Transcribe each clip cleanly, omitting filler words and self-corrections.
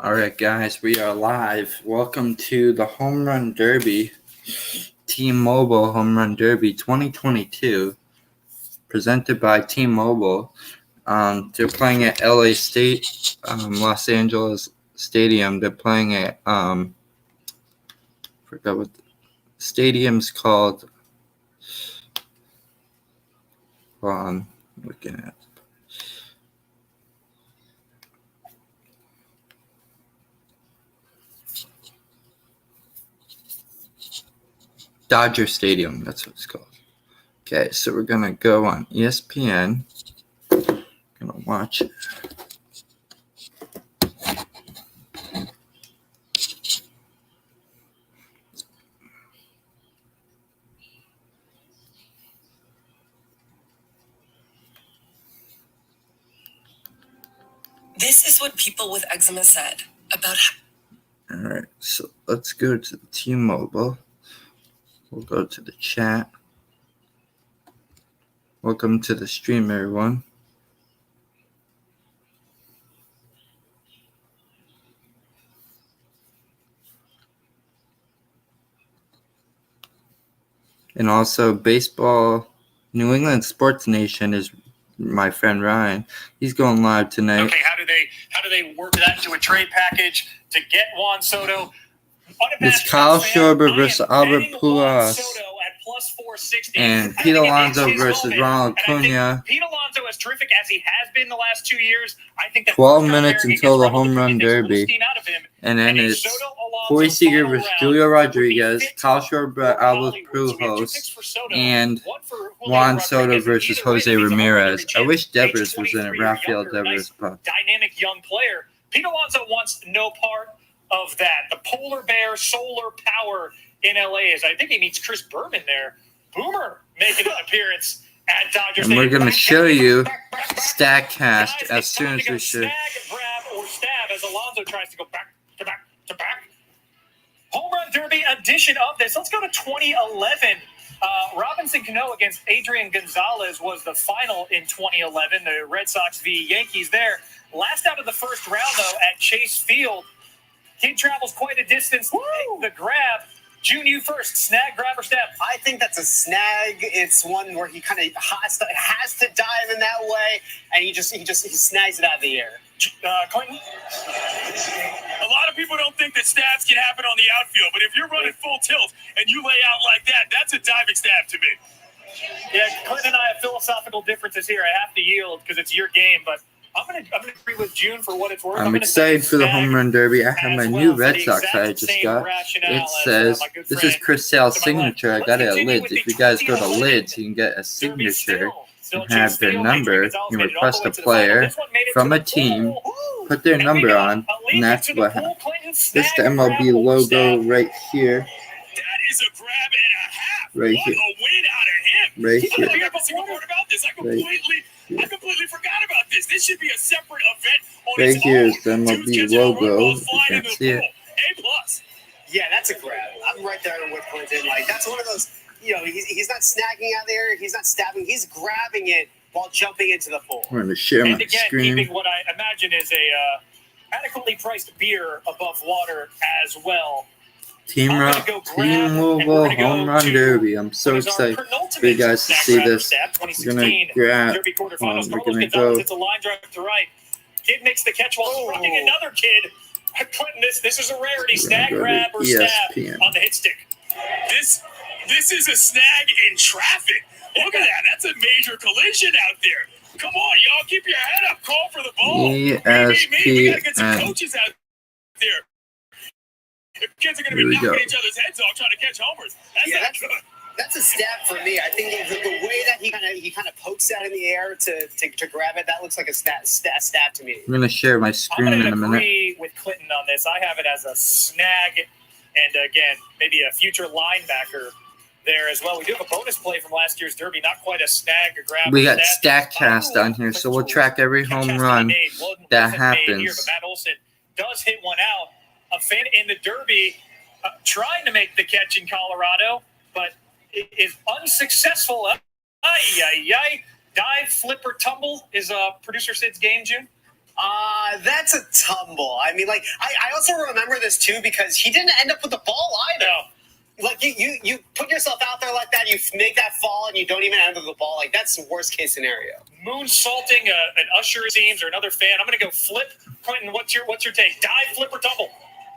All right, guys, we are live. Welcome to the Home Run Derby, T-Mobile Home Run Derby 2022, presented by T-Mobile. They're playing at LA State, Los Angeles Stadium. They're playing at, forgot what the stadium's called. Hold on, looking at. Dodger Stadium, that's what it's called. Okay, so we're going to go on ESPN. Going to watch it. This is what people with eczema said about. All right, so let's go to the T-Mobile. We'll go to the chat. Welcome to the stream, everyone. And also, baseball, New England Sports Nation is my friend Ryan. He's going live tonight. Okay, how do they work that into a trade package to get Juan Soto? It's Kyle Schwarber versus Albert Pujols. And Pete Alonso versus Ronald Acuna. Pete Alonso, as terrific as he has been the last 2 years, I think that 12 minutes until the home run derby. And then it's Corey Seager versus Julio Rodriguez, Kyle Schwarber, Albert Pujols, and Juan Soto versus Jose Ramirez. I wish Devers was in it, Rafael Devers. But dynamic young player. Pete Alonso wants no part of that. The polar bear solar power in LA is, I think he meets Chris Berman there. Boomer making an appearance at Dodgers. And we're going to show you StatCast as soon as we should. Snag, grab, or stab as Alonso tries to go back to back to back. Home Run Derby edition of this. Let's go to 2011. Robinson Cano against Adrian Gonzalez was the final in 2011. The Red Sox v. Yankees there. Last out of the first round, though, at Chase Field. Kid travels quite a distance. The grab. June, you first. Snag, grab, or stab? I think that's a snag. It's one where he kind of has to dive in that way, and he snags it out of the air. Clinton? A lot of people don't think that stabs can happen on the outfield, but if you're running full tilt and you lay out like that, that's a diving stab to me. Yeah, Clinton and I have philosophical differences here. I have to yield because it's your game, but I'm gonna agree with June for what it's worth. I'm excited for the Home Run Derby. I have my new Red Sox I just got. It says, this is Chris Sale's signature. I got it at Lids. If you guys go to Lids, you can get a signature and have their number. You request a player from a team, put their number on, and that's what happens. This is the MLB logo right here. That is a grab and a half. Right what here. a win out of him. Right I here. don't think a single word about this. I completely forgot about this. This should be a separate event on Right its here own. is the MLB Dudes catching logo. balls You flying can't into see the it. pool. A+. Yeah, that's a grab. I'm right there with Clinton. Like, that's one of those, he's not snagging out there. He's not stabbing. He's grabbing it while jumping into the pool. I'm going to share my And again, screen. keeping what I imagine is a adequately priced beer above water as well. T-Mobile Home Run Derby. I'm so excited for you guys to see this. We're going to grab. We're going to go. It's a line drive to right. Kid makes the catch while running another kid. Clinton, this is a rarity. Snag, grab, or stab on the hit stick. This is a snag in traffic. Look at that. That's a major collision out there. Come on, y'all. Keep your head up. Call for the ball. We got to get some coaches out there. If kids are going to be knocking each other's heads off trying to catch homers. That's not good. That's a stab for me. I think the way that he kind of pokes that in the air to grab it, that looks like a stab to me. I'm going to share my screen in a minute. I'm going to agree with Clinton on this. I have it as a snag, and again, maybe a future linebacker there as well. We do have a bonus play from last year's Derby, not quite a snag or grab. We got StatCast on here, so we'll track every home run that happens. But Matt Olson does hit one out. A fan in the Derby trying to make the catch in Colorado, but it is unsuccessful. Dive, flip, or tumble is producer Sid's game, June. That's a tumble. I mean, like, I also remember this too because he didn't end up with the ball either. No. Like, you put yourself out there like that, you make that fall, and you don't even end up with the ball. Like, that's the worst case scenario. Moonsaulting an usher, it seems, or another fan. I'm going to go flip. Quentin, what's your take? Dive, flip, or tumble?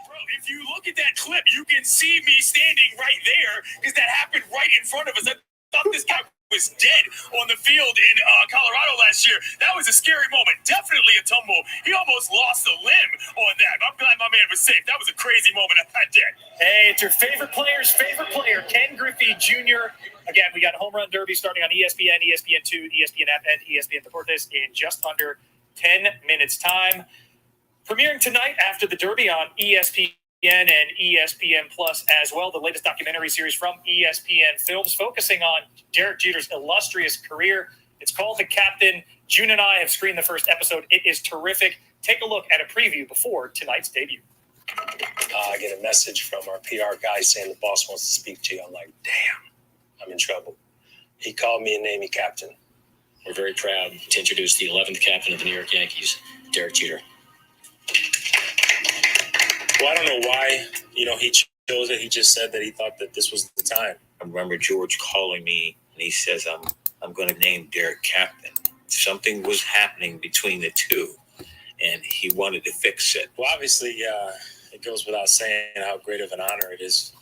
Bro, if you look at that clip, you can see me standing right there because that happened right in front of us. I thought this guy was dead on the field in Colorado last year. That was a scary moment. Definitely a tumble. He almost lost a limb on that. I'm glad my man was safe. That was a crazy moment at that day. Hey, it's your favorite player's favorite player, Ken Griffey Jr. Again, we got Homerun Derby starting on ESPN, ESPN2, ESPN app, and ESPN Deportes in just under 10 minutes' time. Premiering tonight after the Derby on ESPN and ESPN Plus as well. The latest documentary series from ESPN Films focusing on Derek Jeter's illustrious career. It's called The Captain. June and I have screened the first episode. It is terrific. Take a look at a preview before tonight's debut. I get a message from our PR guy saying the boss wants to speak to you. I'm like, damn, I'm in trouble. He called me and named me captain. We're very proud to introduce the 11th captain of the New York Yankees, Derek Jeter. Well, I don't know why, he chose it. He just said that he thought that this was the time. I remember George calling me, and he says, I'm going to name Derek captain. Something was happening between the two, and he wanted to fix it. Well, obviously, it goes without saying how great of an honor it is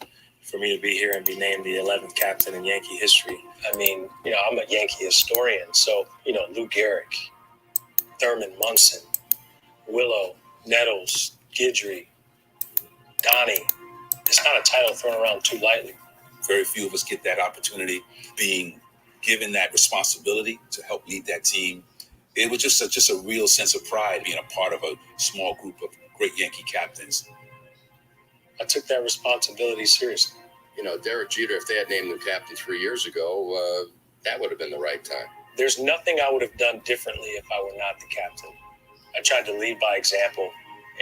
for me to be here and be named the 11th captain in Yankee history. I mean, I'm a Yankee historian, so, Lou Gehrig, Thurman Munson, Willow, Nettles, Guidry, Donnie. It's not a title thrown around too lightly. Very few of us get that opportunity, being given that responsibility to help lead that team. It was just a real sense of pride being a part of a small group of great Yankee captains. I took that responsibility seriously. Derek Jeter, if they had named him captain 3 years ago, that would have been the right time. There's nothing I would have done differently if I were not the captain. I tried to lead by example,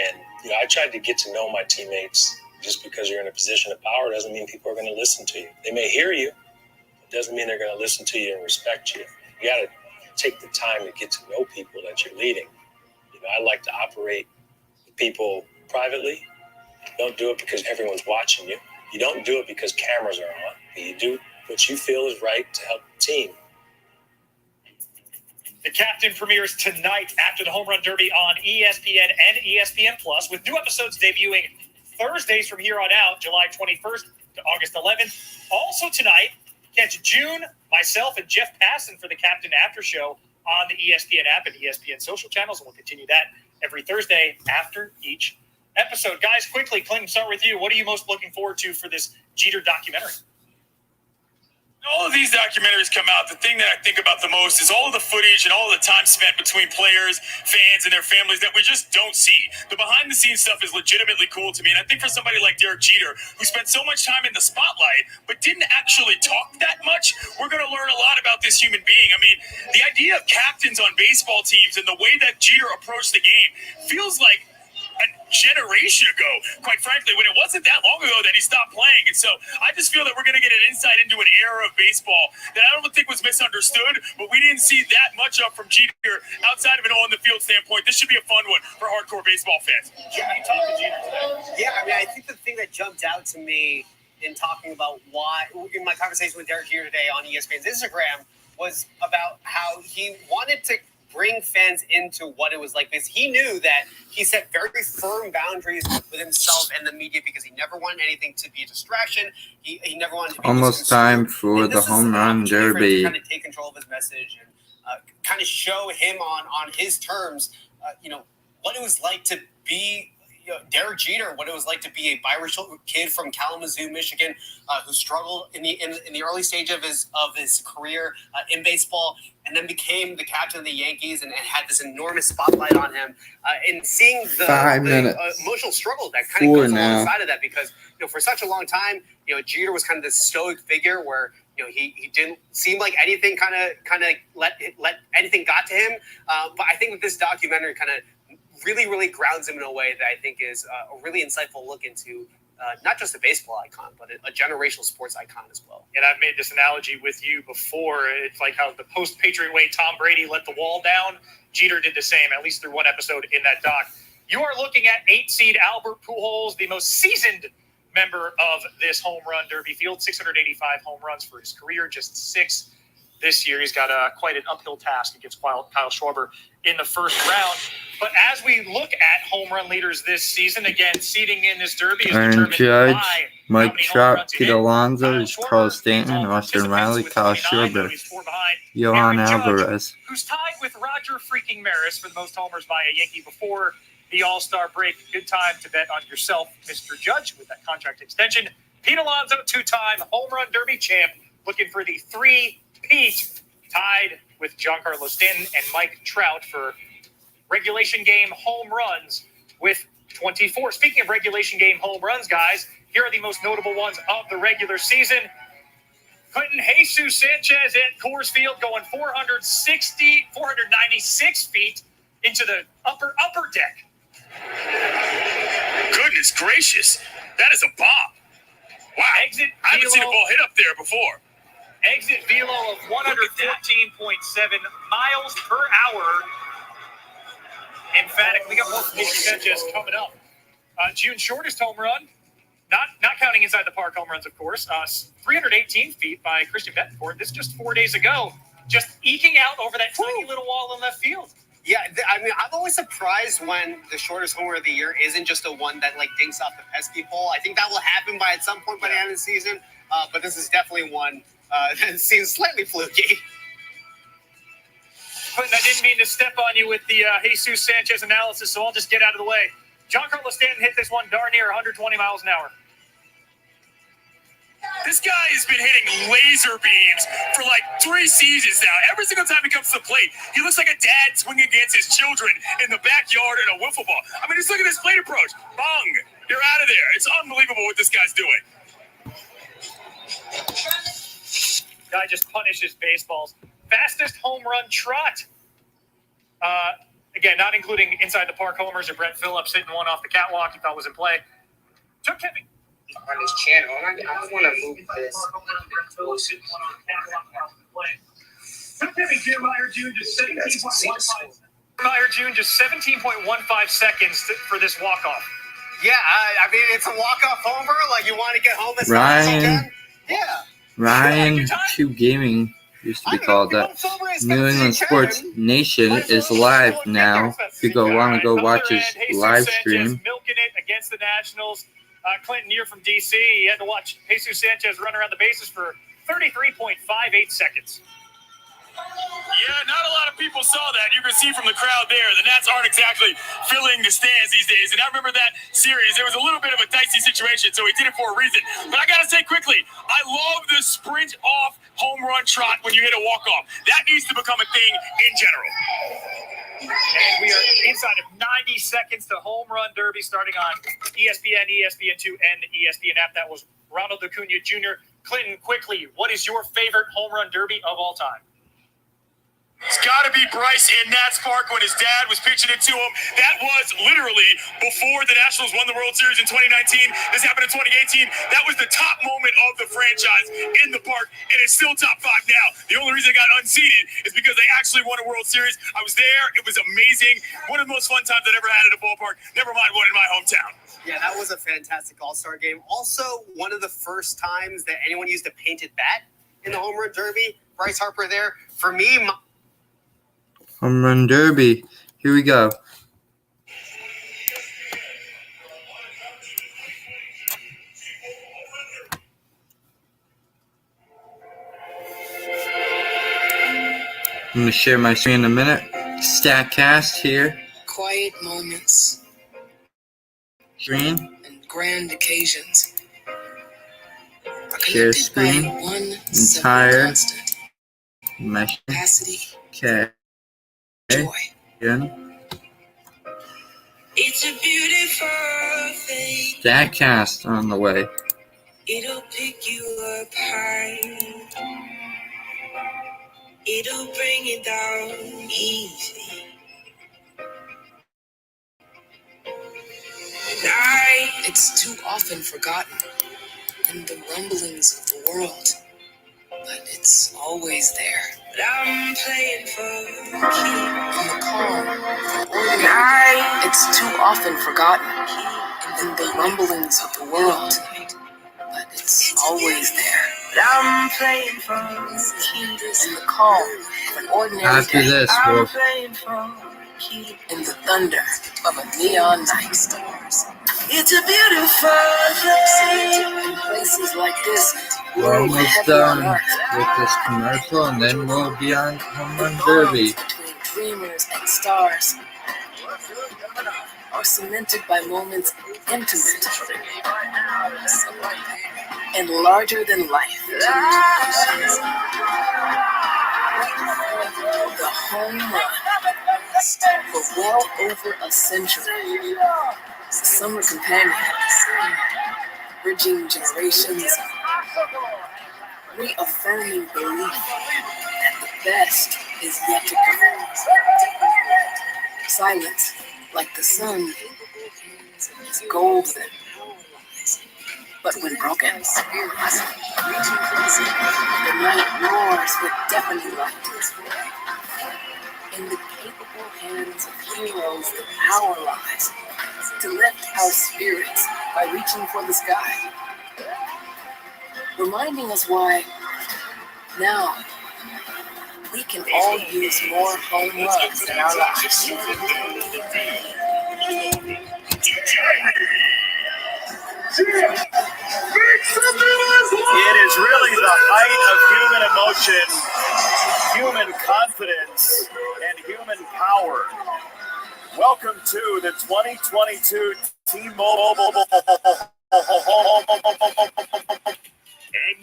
and I tried to get to know my teammates. Just because you're in a position of power doesn't mean people are going to listen to you. They may hear you, it doesn't mean they're going to listen to you and respect you. You got to take the time to get to know people that you're leading. I like to operate with people privately. Don't do it because everyone's watching you. You don't do it because cameras are on. You do what you feel is right to help the team. The Captain premieres tonight after the Home Run Derby on ESPN and ESPN Plus, with new episodes debuting Thursdays from here on out, July 21st to August 11th. Also tonight, catch June, myself, and Jeff Passan for the Captain After Show on the ESPN app and ESPN social channels, and we'll continue that every Thursday after each episode. Guys, quickly, Clinton, start with you. What are you most looking forward to for this Jeter documentary? All of these documentaries come out, the thing that I think about the most is all of the footage and all of the time spent between players, fans, and their families that we just don't see. The behind-the-scenes stuff is legitimately cool to me, and I think for somebody like Derek Jeter, who spent so much time in the spotlight but didn't actually talk that much, we're going to learn a lot about this human being. I mean, the idea of captains on baseball teams and the way that Jeter approached the game feels like a generation ago, quite frankly, when it wasn't that long ago that he stopped playing. And so I just feel that we're going to get an insight into an era of baseball that I don't think was misunderstood, but we didn't see that much of from Jeter outside of an on-the-field standpoint. This should be a fun one for hardcore baseball fans. Yeah, you talk to Jeter today. Yeah, I mean, I think the thing that jumped out to me in talking about why, in my conversation with Derek Jeter today on ESPN's Instagram, was about how he wanted to bring fans into what it was like, because he knew that he set very firm boundaries with himself and the media because he never wanted anything to be a distraction. He never wanted to be almost time for the Home Run Derby. To kind of take control of his message and kind of show him on his terms, what it was like to be Derek Jeter, what it was like to be a biracial kid from Kalamazoo, Michigan, who struggled in the early stage of his career in baseball, and then became the captain of the Yankees and had this enormous spotlight on him. And seeing the emotional struggle that kind of goes alongside of that, because for such a long time, Jeter was kind of this stoic figure where he didn't seem like anything kind of let anything got to him. But I think that this documentary kind of really, really grounds him in a way that I think is a really insightful look into not just a baseball icon, but a generational sports icon as well. And I've made this analogy with you before. It's like how the post-Patriot way Tom Brady let the wall down. Jeter did the same, at least through one episode in that doc. You are looking at 8-seed Albert Pujols, the most seasoned member of this home run derby field. 685 home runs for his career, just 6 this year. He's got quite an uphill task against Kyle Schwarber in the first round. But as we look at home run leaders this season, again, seeding in this derby is Aaron determined Judge, by Mike Trout, Pete Alonso, Kyle Schwarber Carl Stanton, leads all Austin Riley, participants Kyle with 29, Schwarber, he's 4 behind Johan Aaron Judge, Alvarez. who's tied with Roger freaking Maris for the most homers by a Yankee before the All-Star break. Good time to bet on yourself, Mr. Judge, with that contract extension. Pete Alonso, 2-time home run derby champ, looking for the 3-peat, tied with Giancarlo Stanton and Mike Trout for regulation game home runs with 24. Speaking of regulation game home runs, guys, here are the most notable ones of the regular season. Clinton Jesus Sanchez at Coors Field going 496 feet into the upper deck. Goodness gracious. That is a bomb. Wow. Exit I haven't seen a velo- ball hit up there before. Exit velo of 114.7 miles per hour. Emphatic. We got more from Jesus Sanchez coming up. June's shortest home run, not counting inside the park home runs, of course. 318 feet by Christian Bettencourt. This just 4 days ago, just eking out over that tiny little wall in left field. Yeah, I mean, I'm always surprised when the shortest homer of the year isn't just a one that like dinks off the pesky pole. I think that will happen at some point by the end of the season. But this is definitely one that seems slightly fluky. Clinton, I didn't mean to step on you with the Jesus Sanchez analysis, so I'll just get out of the way. Giancarlo Stanton hit this one darn near 120 miles an hour. This guy has been hitting laser beams for like 3 seasons now. Every single time he comes to the plate, he looks like a dad swinging against his children in the backyard in a wiffle ball. I mean, just look at this plate approach. Bung, you're out of there. It's unbelievable what this guy's doing. Guy just punishes baseballs. Fastest home run trot. Again, not including inside the park homers or Brett Phillips hitting one off the catwalk he thought was in play. Took Kevin on his channel. I want to move this. Took Kevin Kiermaier Jr. just 17.15 seconds for this walk-off. Yeah, I mean, it's a walk-off homer. Like, you want to get home as Ryan. fast as you can. Yeah. Ryan 2 Gaming used to be called that. New England Sports Nation is live now. If you want to go watch his live stream. Milking it against the Nationals. Clinton, you're from D.C. You had to watch Jesus Sanchez run around the bases for 33.58 seconds. Yeah, not a lot of people saw that. You can see from the crowd there, the Nats aren't exactly filling the stands these days. And I remember that series. There was a little bit of a dicey situation, so he did it for a reason. But I got to say quickly, I love the sprint off home run trot when you hit a walk-off. That needs to become a thing in general. And we are inside of 90 seconds to Home Run Derby starting on ESPN, ESPN2, and the ESPN app. That was Ronald Acuna Jr. Clinton, quickly, what is your favorite Home Run Derby of all time? It's got to be Bryce in Nats Park when his dad was pitching it to him. That was literally before the Nationals won the World Series in 2019. This happened in 2018. That was the top moment of the franchise in the park, and it's still top 5 now. The only reason it got unseated is because they actually won a World Series. I was there. It was amazing. One of the most fun times I've ever had at a ballpark. Never mind one in my hometown. Yeah, that was a fantastic All-Star game. Also, one of the first times that anyone used a painted bat in the Home Run Derby. Bryce Harper there. For me, Home Run Derby. Here we go. I'm going to share my screen in a minute. StatCast here. Quiet moments Screen. and grand occasions are Share connected by screen. one Entire. simple constant: My capacity, okay. joy. Again. It's a beautiful thing. StatCast on the way. It'll pick you apart. It'll bring it down easy. And I It's too often forgotten in the rumblings of the world, but it's always there. But I'm playing for the king in the calm of the ordinary. It's too often forgotten in the rumblings of the world, but it's always there. But I'm playing for the king in the calm of an ordinary After day. this, I'm we'll playing for the king in the thunder of a neon night. Stars. It's a beautiful day. In places like this, we're almost done with this commercial, and then we'll be on Homerun Derby. Between dreamers and stars are cemented by moments intimate and larger than life. The home run for well over a century. Summer companion, bridging generations, reaffirming belief that the best is yet to come. Silence, like the sun, is golden, but when broken, the night roars with deafening light. In the capable hands of heroes, the power lies to lift our spirits by reaching for the sky, reminding us why now we can all use more home runs in our lives. It is really the height of human emotion, human confidence, and human power. Welcome to the 2022 T-Mobile. And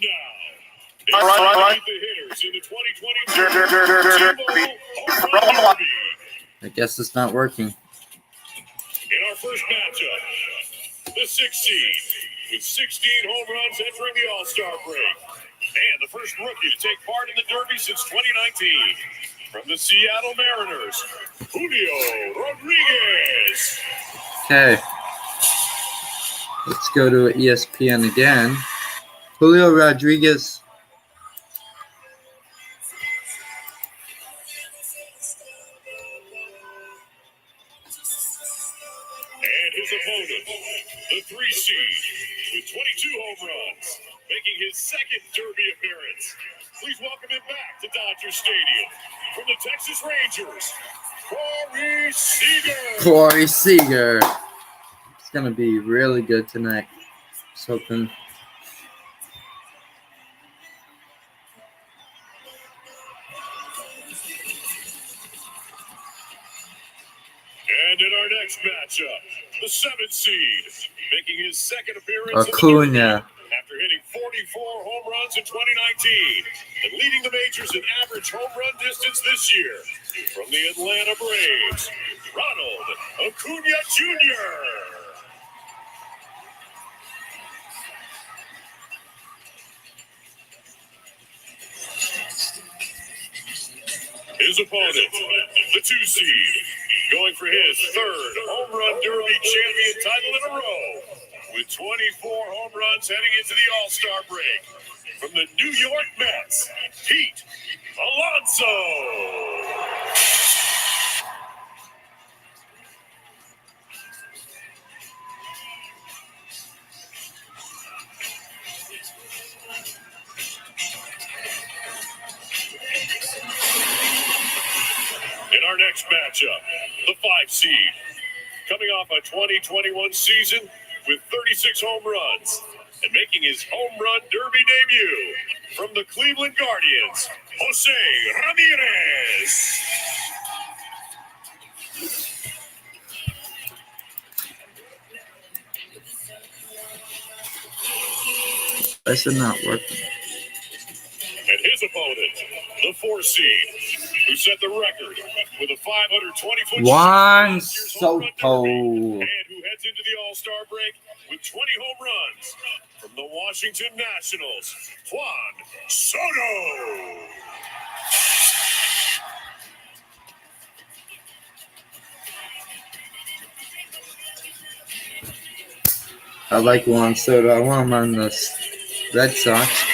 now, the hitters in the 2022 T-Mobile Derby. I guess it's not working. In our first matchup, the 6th seed with 16 home runs entering the All-Star break. And the first rookie to take part in the Derby since 2019. From the Seattle Mariners, Julio Rodriguez. Okay. Let's go to ESPN again. Julio Rodriguez. And his opponent, the 3 seed, with 22 home runs, making his second Derby appearance. Please welcome him back to Dodger Stadium from the Texas Rangers, Corey Seager. Corey Seager. It's going to be really good tonight. Just hoping. And in our next matchup, the 7th seed, making his second appearance Acuna. after hitting 44 home runs in 2019 and leading the majors in average home run distance this year. From the Atlanta Braves, Ronald Acuna Jr. His opponent, the 2 seed, going for his third home run derby champion title in a row, with 24 home runs heading into the All-Star break. From the New York Mets, Pete Alonso. In our next matchup, the 5 seed, coming off a 2021 season with 36 home runs and making his home run derby debut from the Cleveland Guardians, Jose Ramirez. That's not working. And his opponent, the 4 seed, who set the record with a 520-foot Juan Soto, and Soto. who heads into the All-Star break with 20 home runs from the Washington Nationals, Juan Soto. I like Juan Soto. I want him on the Red Sox.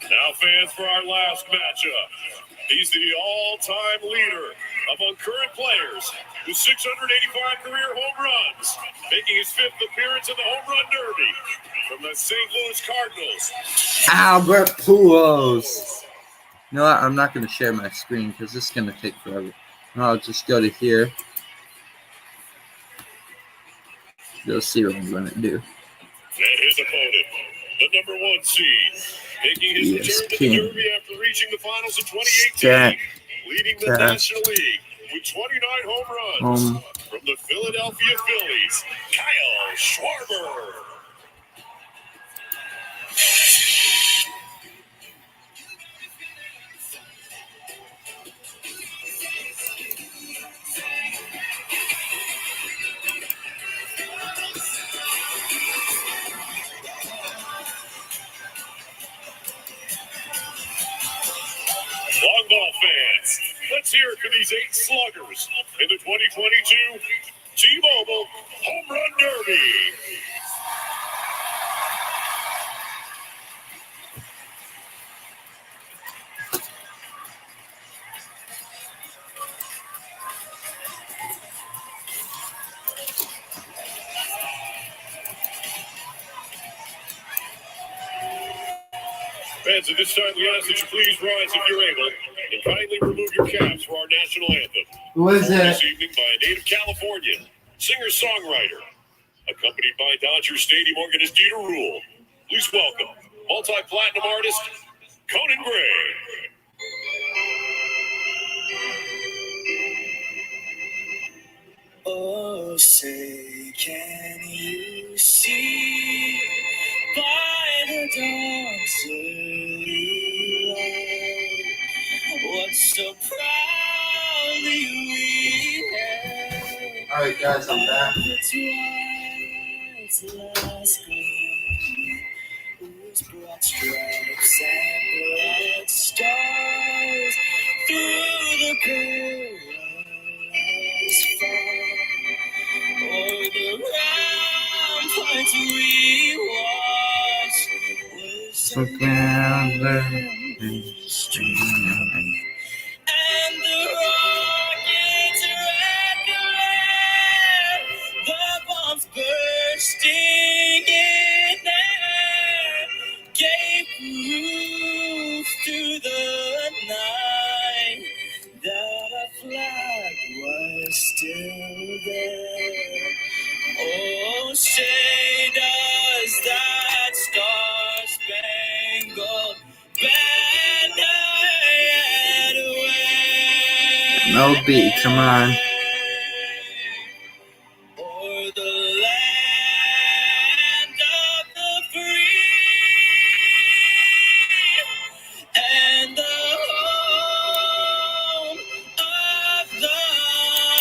Now, fans, for our last matchup. He's the all-time leader among current players with 685 career home runs, making his 5th appearance in the Home Run Derby from the St. Louis Cardinals. Albert Pujols. You know what? I'm not going to share my screen because this is going to take forever. I'll just go to here. You'll see what I'm going to do. And his opponent, the number 1 seed, making his return to the Derby after reaching the finals in 2018, leading the National League with 29 home runs from the Philadelphia Phillies, Kyle Schwarber. Long ball fans, let's hear it for these 8 sluggers in the 2022 T-Mobile Home Run Derby. Fans, at this time, we ask that you please rise if you're able and kindly remove your caps for our national anthem. Who is it? This evening by a native Californian, singer-songwriter, accompanied by Dodger Stadium organist Dieter Rule. Please welcome multi-platinum artist Conan Gray. Oh, say, can you see by the dawn's early light what so proudly we held? All right, guys, I'm back. The twilight's last gleam, whose broad stripes and bright stars through the perilous fall. O'er the ramparts we watched were so and the rockets' red glare, the bombs bursting in air, gave proof to the night that our flag was still there. Oh, say does that star-spangled banner yet wave? No beat, come on. O'er the land of the free and the home of the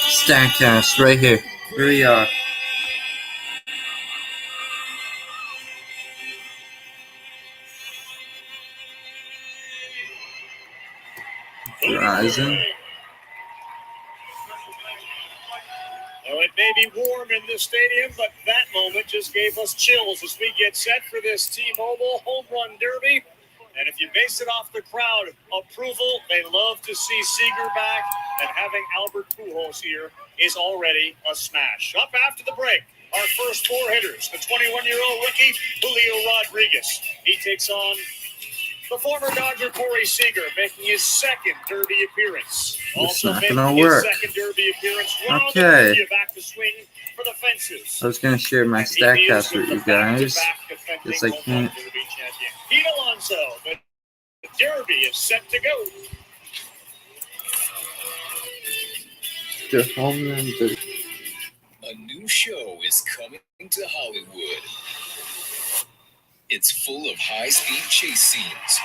Statcast right here. Here we are. Verizon. Well, it may be warm in this stadium, but that moment just gave us chills as we get set for this T-Mobile Home Run Derby. And if you base it off the crowd approval, they love to see Seager back, and having Albert Pujols here is already a smash. Up after the break, our first 4 hitters, the 21-year-old rookie, Julio Rodriguez. He takes on the former Dodger Corey Seager, making his 2nd Derby appearance. Also not making gonna his work. 2nd Derby appearance. Ronald Okay. Acuna back to swing for the fences. I was going to share my Statcast with you guys. Guess I can't. Pete Alonso, the Derby is set to go. The home run derby. A new show is coming to Hollywood. It's full of high-speed chase scenes,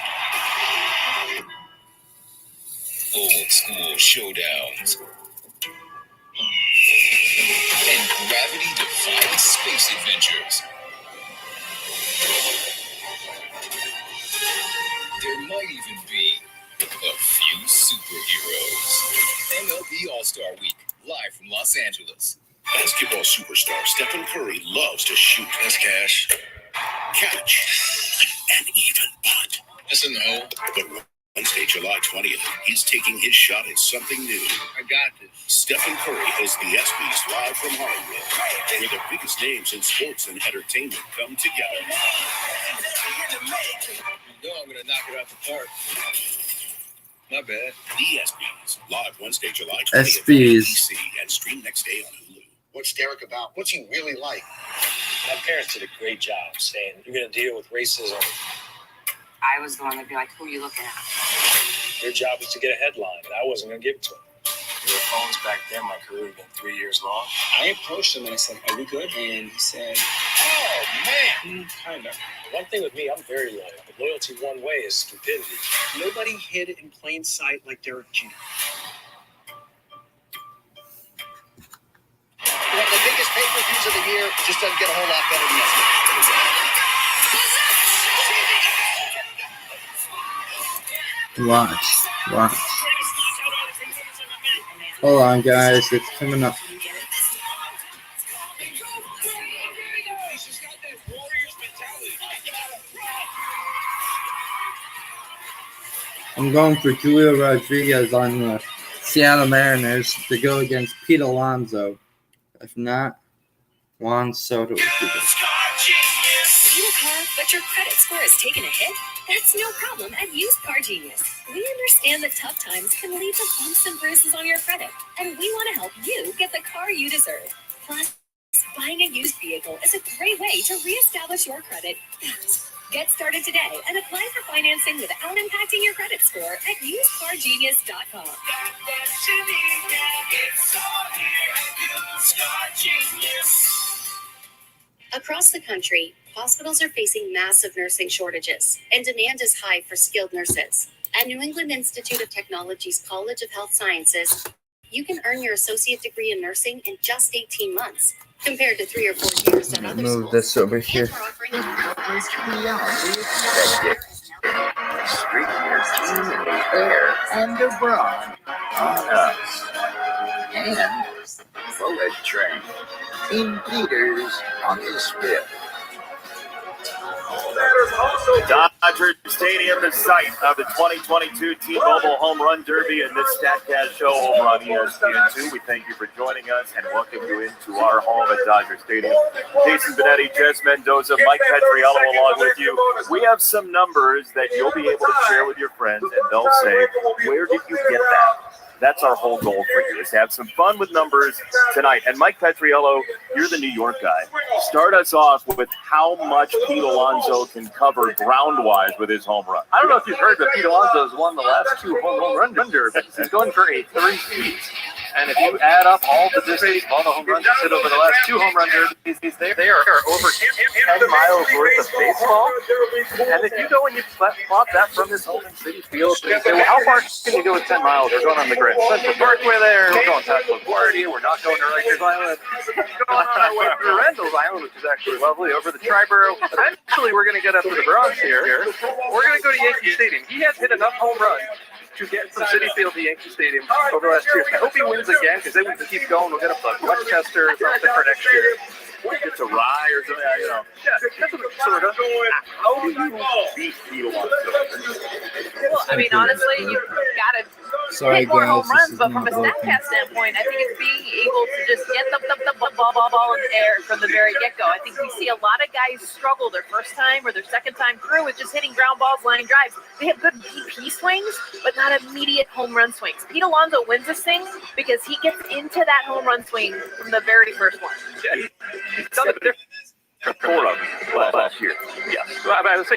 old-school showdowns, and gravity-defying space adventures. There might even be a few superheroes. MLB All-Star Week, live from Los Angeles. Basketball superstar Stephen Curry loves to shoot. That's cash. Catch. And even putt. That's a no. But Wednesday, July 20th, he's taking his shot at something new. I got this. Stephen Curry hosts the ESPYs live from Hollywood, where the biggest names in sports and entertainment come together. You know I'm going to knock it out the park. My bad. The ESPYs, live Wednesday, July 20th on ABC, and stream next day on Hulu. What's Derek about? What's he really like? My parents did a great job saying, you're going to deal with racism. I was the one that'd be like, who are you looking at? Your job was to get a headline, and I wasn't going to give it to him. There were phones back then, my career would have been 3 years long. I approached him and I said, are we good? And he said, oh, man. Kind of. One thing with me, I'm very loyal. But loyalty one way is stupidity. Nobody hid in plain sight like Derek Jeter. One of the biggest pay-per-views of the year just doesn't get a whole lot better than this. Watch. Hold on, guys. It's coming up. I'm going for Julio Rodriguez on the Seattle Mariners to go against Pete Alonso. If not, Juan Soto will do this. Need a car, but your credit score has taken a hit? That's no problem at Used Car Genius. We understand that tough times can lead to bumps and bruises on your credit, and we want to help you get the car you deserve. Plus, buying a used vehicle is a great way to reestablish your credit fast. Get started today and apply for financing without impacting your credit score at usedcargenius.com. Across the country, hospitals are facing massive nursing shortages, and demand is high for skilled nurses. At New England Institute of Technology's College of Health Sciences, you can earn your associate degree in nursing in just 18 months, compared to 3 or 4 years at other schools. Move this over here. Street nurses in the air and abroad on us. And Bullet Train. Team Peters on the spit. Dodger Stadium, the site of the 2022 T-Mobile Home Run Derby and this StatCast show over on ESPN2. We thank you for joining us and welcome you into our home at Dodger Stadium. Jason Benetti, Jess Mendoza, Mike Petriello along with you. We have some numbers that you'll be able to share with your friends and they'll say, where did you get that? That's our whole goal for you, is to have some fun with numbers tonight. And Mike Petriello, you're the New York guy. Start us off with how much Pete Alonso can cover ground-wise with his home run. I don't know if you've heard, but Pete Alonso has won the last 2 home run derbies. He's going for a 3-feet. And if you add up all the distance, all the home runs he's hit over the last 2 home run derbies, they are over 10 miles worth of baseball. And if you go and you plot that from his home in Citi Field, you say, well, how far can you go with 10 miles? We're going on the Grand Central Parkway there. We're going past LaGuardia. We're not going to Rikers Island. We're going on our way through Randall's Island, which is actually lovely, over the Triborough. Eventually, we're going to get up to the Bronx here. We're going to go to Yankee Stadium. He has hit enough home runs to get from Citi Field to Yankee Stadium over the last 2 years. I hope he wins again, because then we can keep going. We'll get a Westchester or something for next year. It's a rye or something, you know. Yeah, that's what sort of. How do you beat Pete Alonso? Well, I mean, honestly, you've got to hit more home runs, but from a StatCast standpoint, I think it's being able to just get the ball in the air from the very get-go. I think we see a lot of guys struggle their first time or their second time through with just hitting ground balls, line drives. They have good BP swings, but not immediate home run swings. Pete Alonso wins this thing because he gets into that home run swing from the very first one. Yeah, he's done it different. 4 of them last year. Yeah. Well, I would say.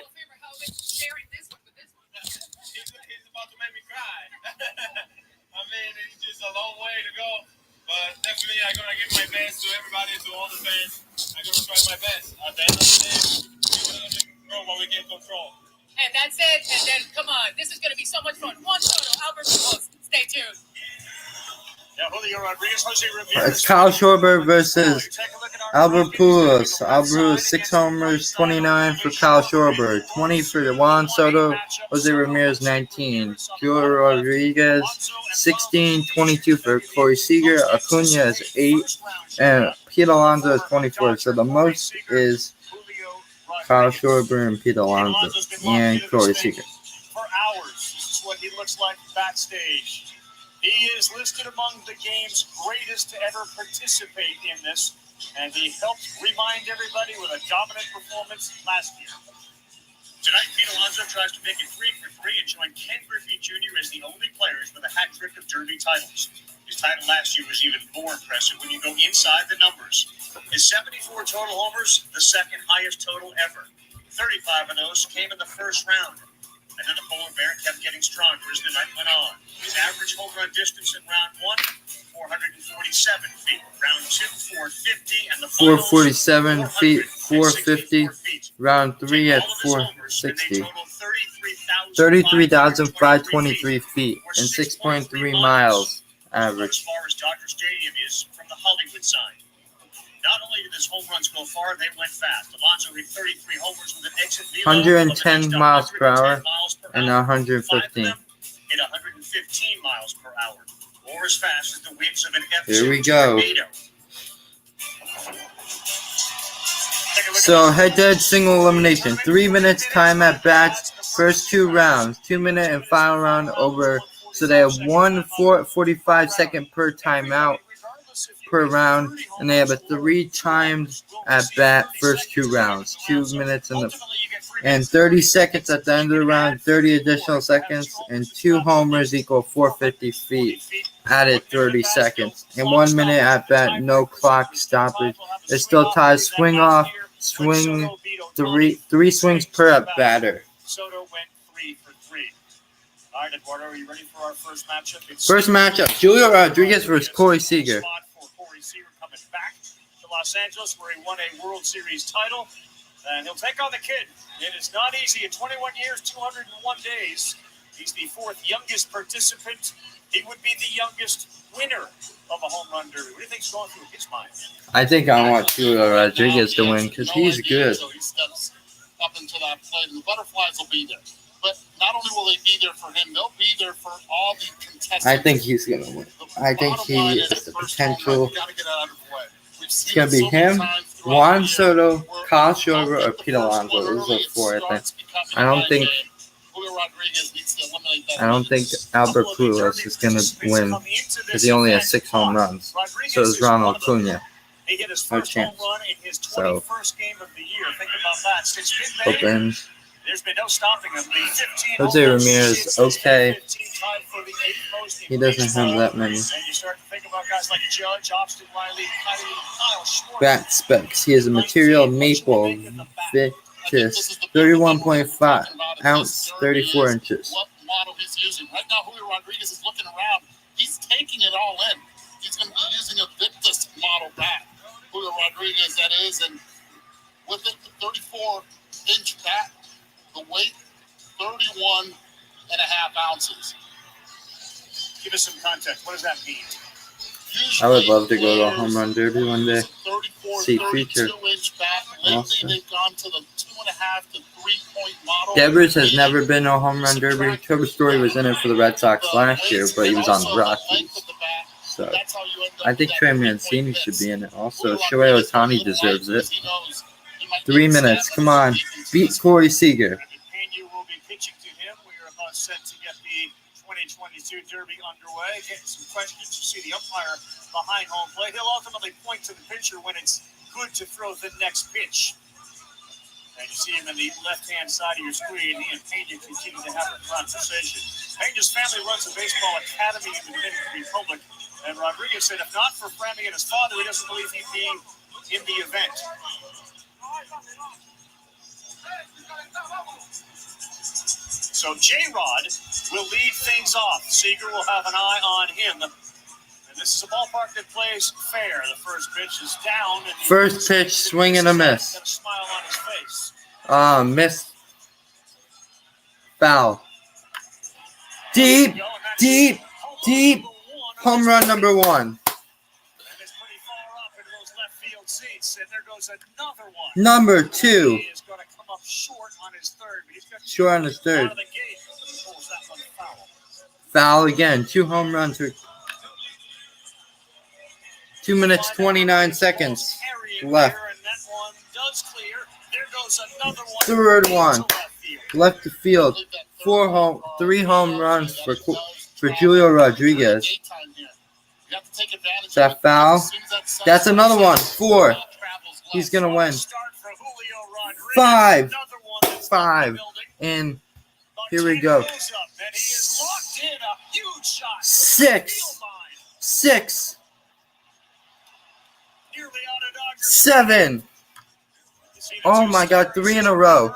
I mean, it's just a long way to go, but definitely I'm going to give my best to everybody, to all the fans. I'm going to try my best. At the end of the day, we're going to control what we can control. And that's it. And then, come on, this is going to be so much fun. Juan Soto, Albert Pujols. Stay tuned. Julio Rodriguez, Jose Ramirez. It's Kyle Schwarber versus Albert Pujols. Albert 6 homers, 29 for Kyle Schwarber, 20 for Juan Soto, Jose Ramirez 19, Julio Rodriguez 16, 22 for Corey Seager, Acuna is 8, and Pete Alonso is 24. So the most is Kyle Schwarber and Pete Alonso and Corey Seager. For hours, this is what he looks like backstage. He is listed among the game's greatest to ever participate in this, and he helped remind everybody with a dominant performance last year. Tonight, Pete Alonso tries to make it 3 for 3 and join Ken Griffey Jr. as the only players with a hat trick of Derby titles. His title last year was even more impressive when you go inside the numbers. His 74 total homers, the second highest total ever. 35 of those came in the first round. And then the polar bear kept getting stronger as the night went on. His average home run distance in round 1, 447 feet. Round 2, 450. And the 447 feet, 450. Round 3 at 460. 33,523 feet and 6.3 miles average. As far as Dodger Stadium is from the Hollywood side. Not only did his home runs go far, they went fast. Alonso hit 33 homers with an exit velo 110 miles per hour and 115. Hit 115 miles per hour, or as fast as the winds of an Here we go. tornado. So head-to-head single elimination. 3 minutes time at bats. First 2 rounds. 2 minute and final round over. So they have 1:45 second per timeout per round, and they have a 3 times at bat first 2 rounds, 2 minutes and 30 seconds at the end of the round, 30 additional seconds, and 2 homers equal 450 feet, added 30 seconds, and 1 minute at bat, no clock stoppage. It still ties swing off, swing, 3 swings per at batter. Soto went 3 for 3. All right, Eduardo, are you ready for our first matchup? First matchup, Julio Rodriguez versus Corey Seager. Corey Seager coming back to Los Angeles, where he won a World Series title, and he'll take on the kid. It is not easy. At 21 years, 201 days, he's the 4th youngest participant. He would be the youngest winner of a home run derby. What do you think's going through his mind? I think I want Julio Rodriguez to win because he's good. So he steps up into that plate, and the butterflies will be there. But not only will they be there for him, they'll be there for all the contestants. I think he's going to win. I think he has the potential. It's going to be him, Juan Soto, Kyle Schwarber, or Pete Alonso. Those are 4, I think. I don't think Albert Pujols is going to win because he only has 6 home runs. So does Ronald Acuna. He hit his No first chance. home run in his So, 21st game of the year. Think about that. Since mid-May, hoping there's been no stopping him. The 15 Jose home runs, Ramirez, 15 okay. tied for the 8th most in He doesn't baseball. have that many. And you start to think about guys like Judge, Austin Riley, Kyle Schwarber. bat specs. He has a material maple Vitis, 31.5 ounce, 34 inches. What model he's using. Right now, Julio Rodriguez is looking around. He's taking it all in. He's going to be using a Victus model bat. Julio Rodriguez, that is. And with it, the 34-inch bat, the weight, 31.5 ounces. Give us some context. What does that mean? I would love to go to a home run derby one day. See feature. Awesome. Devers has never been to a home run derby. Trevor Story was in it for the Red Sox last year, but he was on the Rockies. So I think Trey Mancini should be in it. Also, Shohei Ohtani deserves it. 3 minutes. Come on. Beat Corey Seager. Pena will be pitching to him. We are about set to get the 2022 Derby underway. Getting some questions. You see the umpire behind home plate. He'll ultimately point to the pitcher when it's good to throw the next pitch. And you see him in the left-hand side of your screen. He and Pena continue to have a conversation. Pena's family runs a baseball academy in the Dominican Republic. And Rodriguez said if not for Frammy and his father, he doesn't believe he'd be in the event. So J-Rod will lead things off. Seager will have an eye on him. And this is a ballpark that plays fair. The first pitch is down. And First pitch, swing and a miss. got a smile on his face. Miss. Foul. Deep, deep, deep. Home run number 1. And it's pretty far up in those left field seats. And there goes another one. Number 2. He is going to come up short on his third. But he's got Short on his third. out of the gate. Pulls that one foul. Foul again. 2 home runs. 2 minutes 29 seconds left. And that one does clear. There goes another one. Third one. Left the field. 3 home runs for Julio Rodriguez. Is that foul? That's another one. 4. He's going to win. 5. And here we go. 6. 7. Oh my God, 3 in a row.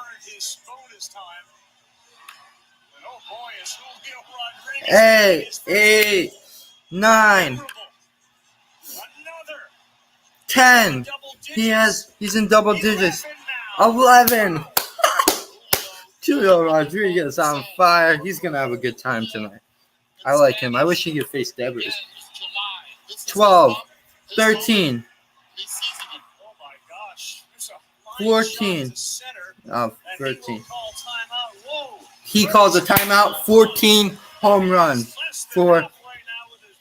8, 9, 10. He's in double digits. 11. Julio Rodriguez on fire. He's gonna have a good time tonight. I like him. I wish he could face Devers. 12, 13, 14. Oh, 13. He calls a timeout. 14 home runs for.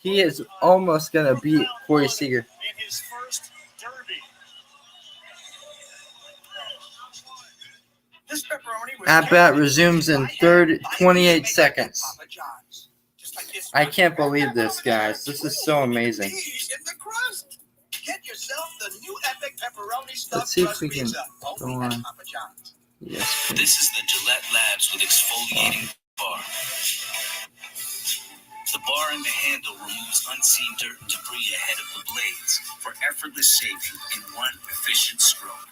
He is almost gonna beat Corey Seager. At bat resumes in 28 seconds. I can't believe this, guys. This is so amazing. Let's see if we can go on. Yes. This is the Gillette Labs with exfoliating bar. The bar and the handle removes unseen dirt and debris ahead of the blades for effortless shaving in one efficient stroke.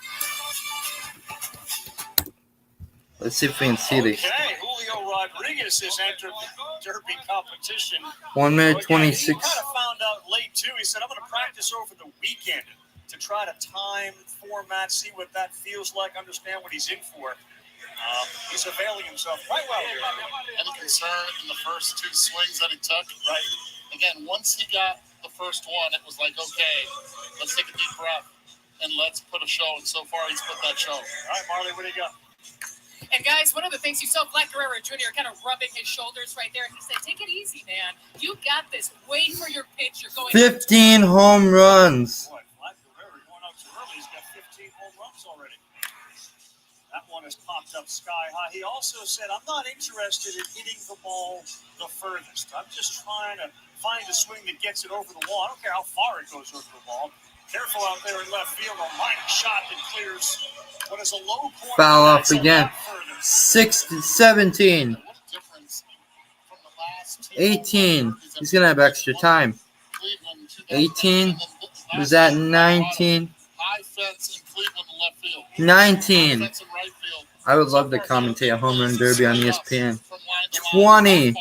Let's see if we can see this. Okay, Julio Rodriguez has entered the Derby competition. 1 minute 26. He kind of found out late too. He said, "I'm going to practice over the weekend to try to time, format, see what that feels like, understand what he's in for." He's availing himself quite well here. Any concern in the first 2 swings that he took? Right. Again, once he got the first one, it was like, okay, let's take a deep breath and let's put a show. And so far, he's put that show. All right, Marley, what do you got? And guys, one of the things you saw Vlad Guerrero Jr. kind of rubbing his shoulders right there. He said, "Take it easy, man. You got this. Wait for your pitch. You're going." 15 home runs. Boy, Vlad Guerrero going out too early. He's got 15 home runs already. That one has popped up sky high. He also said, "I'm not interested in hitting the ball the furthest. I'm just trying to find a swing that gets it over the wall. I don't care how far it goes over the wall. Careful out there in left field. A line shot that clears what is a low corner." Foul off again. 17. 18. He's going to have extra time. 18. Was that 19? 19. I would love to commentate a home run derby on ESPN. 20.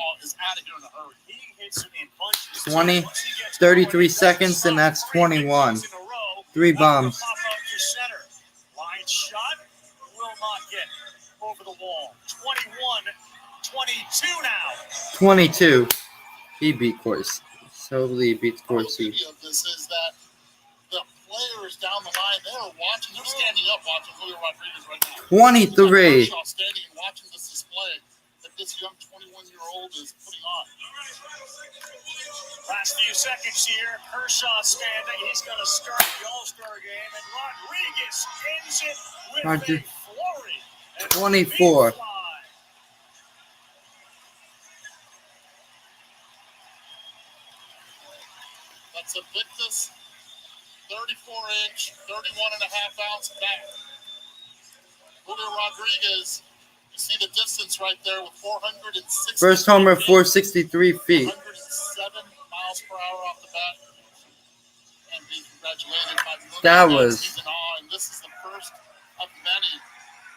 20. 33 seconds, and that's 21. 3 bombs. Line shot will not get over the wall. 21, 22 now. 22. He beat Corsi. Totally beats Corsi. The of this is that the players down the line, they're watching. They're standing up watching Julio Rodriguez right now. 23. Standing and watching this display that this young 21-year-old is putting on. Last few seconds here. Kershaw standing. He's going to start the All-Star game, and Rodriguez ends it with a flurry. 24. That's a Victus 34-inch, 31.5-ounce bat. Julio Rodriguez, you see the distance right there with 460. First homer, 463 feet. 107 miles per hour off the bat. And being congratulated by the That was. He's in awe, and this is the first of many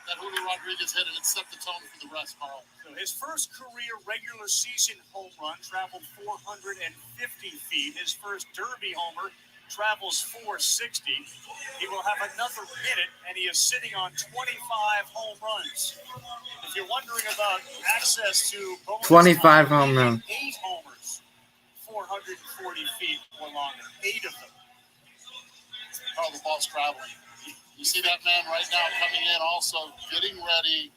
that Julio Rodriguez hit, and it set the tone for the rest, Carl. So his first career regular season home run traveled 450 feet. His first Derby homer travels 460. He will have another minute, and he is sitting on 25 home runs. If you're wondering about access to bonus 25 home runs. 8 homers, 440 feet or longer. 8 of them. Oh, the ball's traveling. You see that man right now coming in, also getting ready,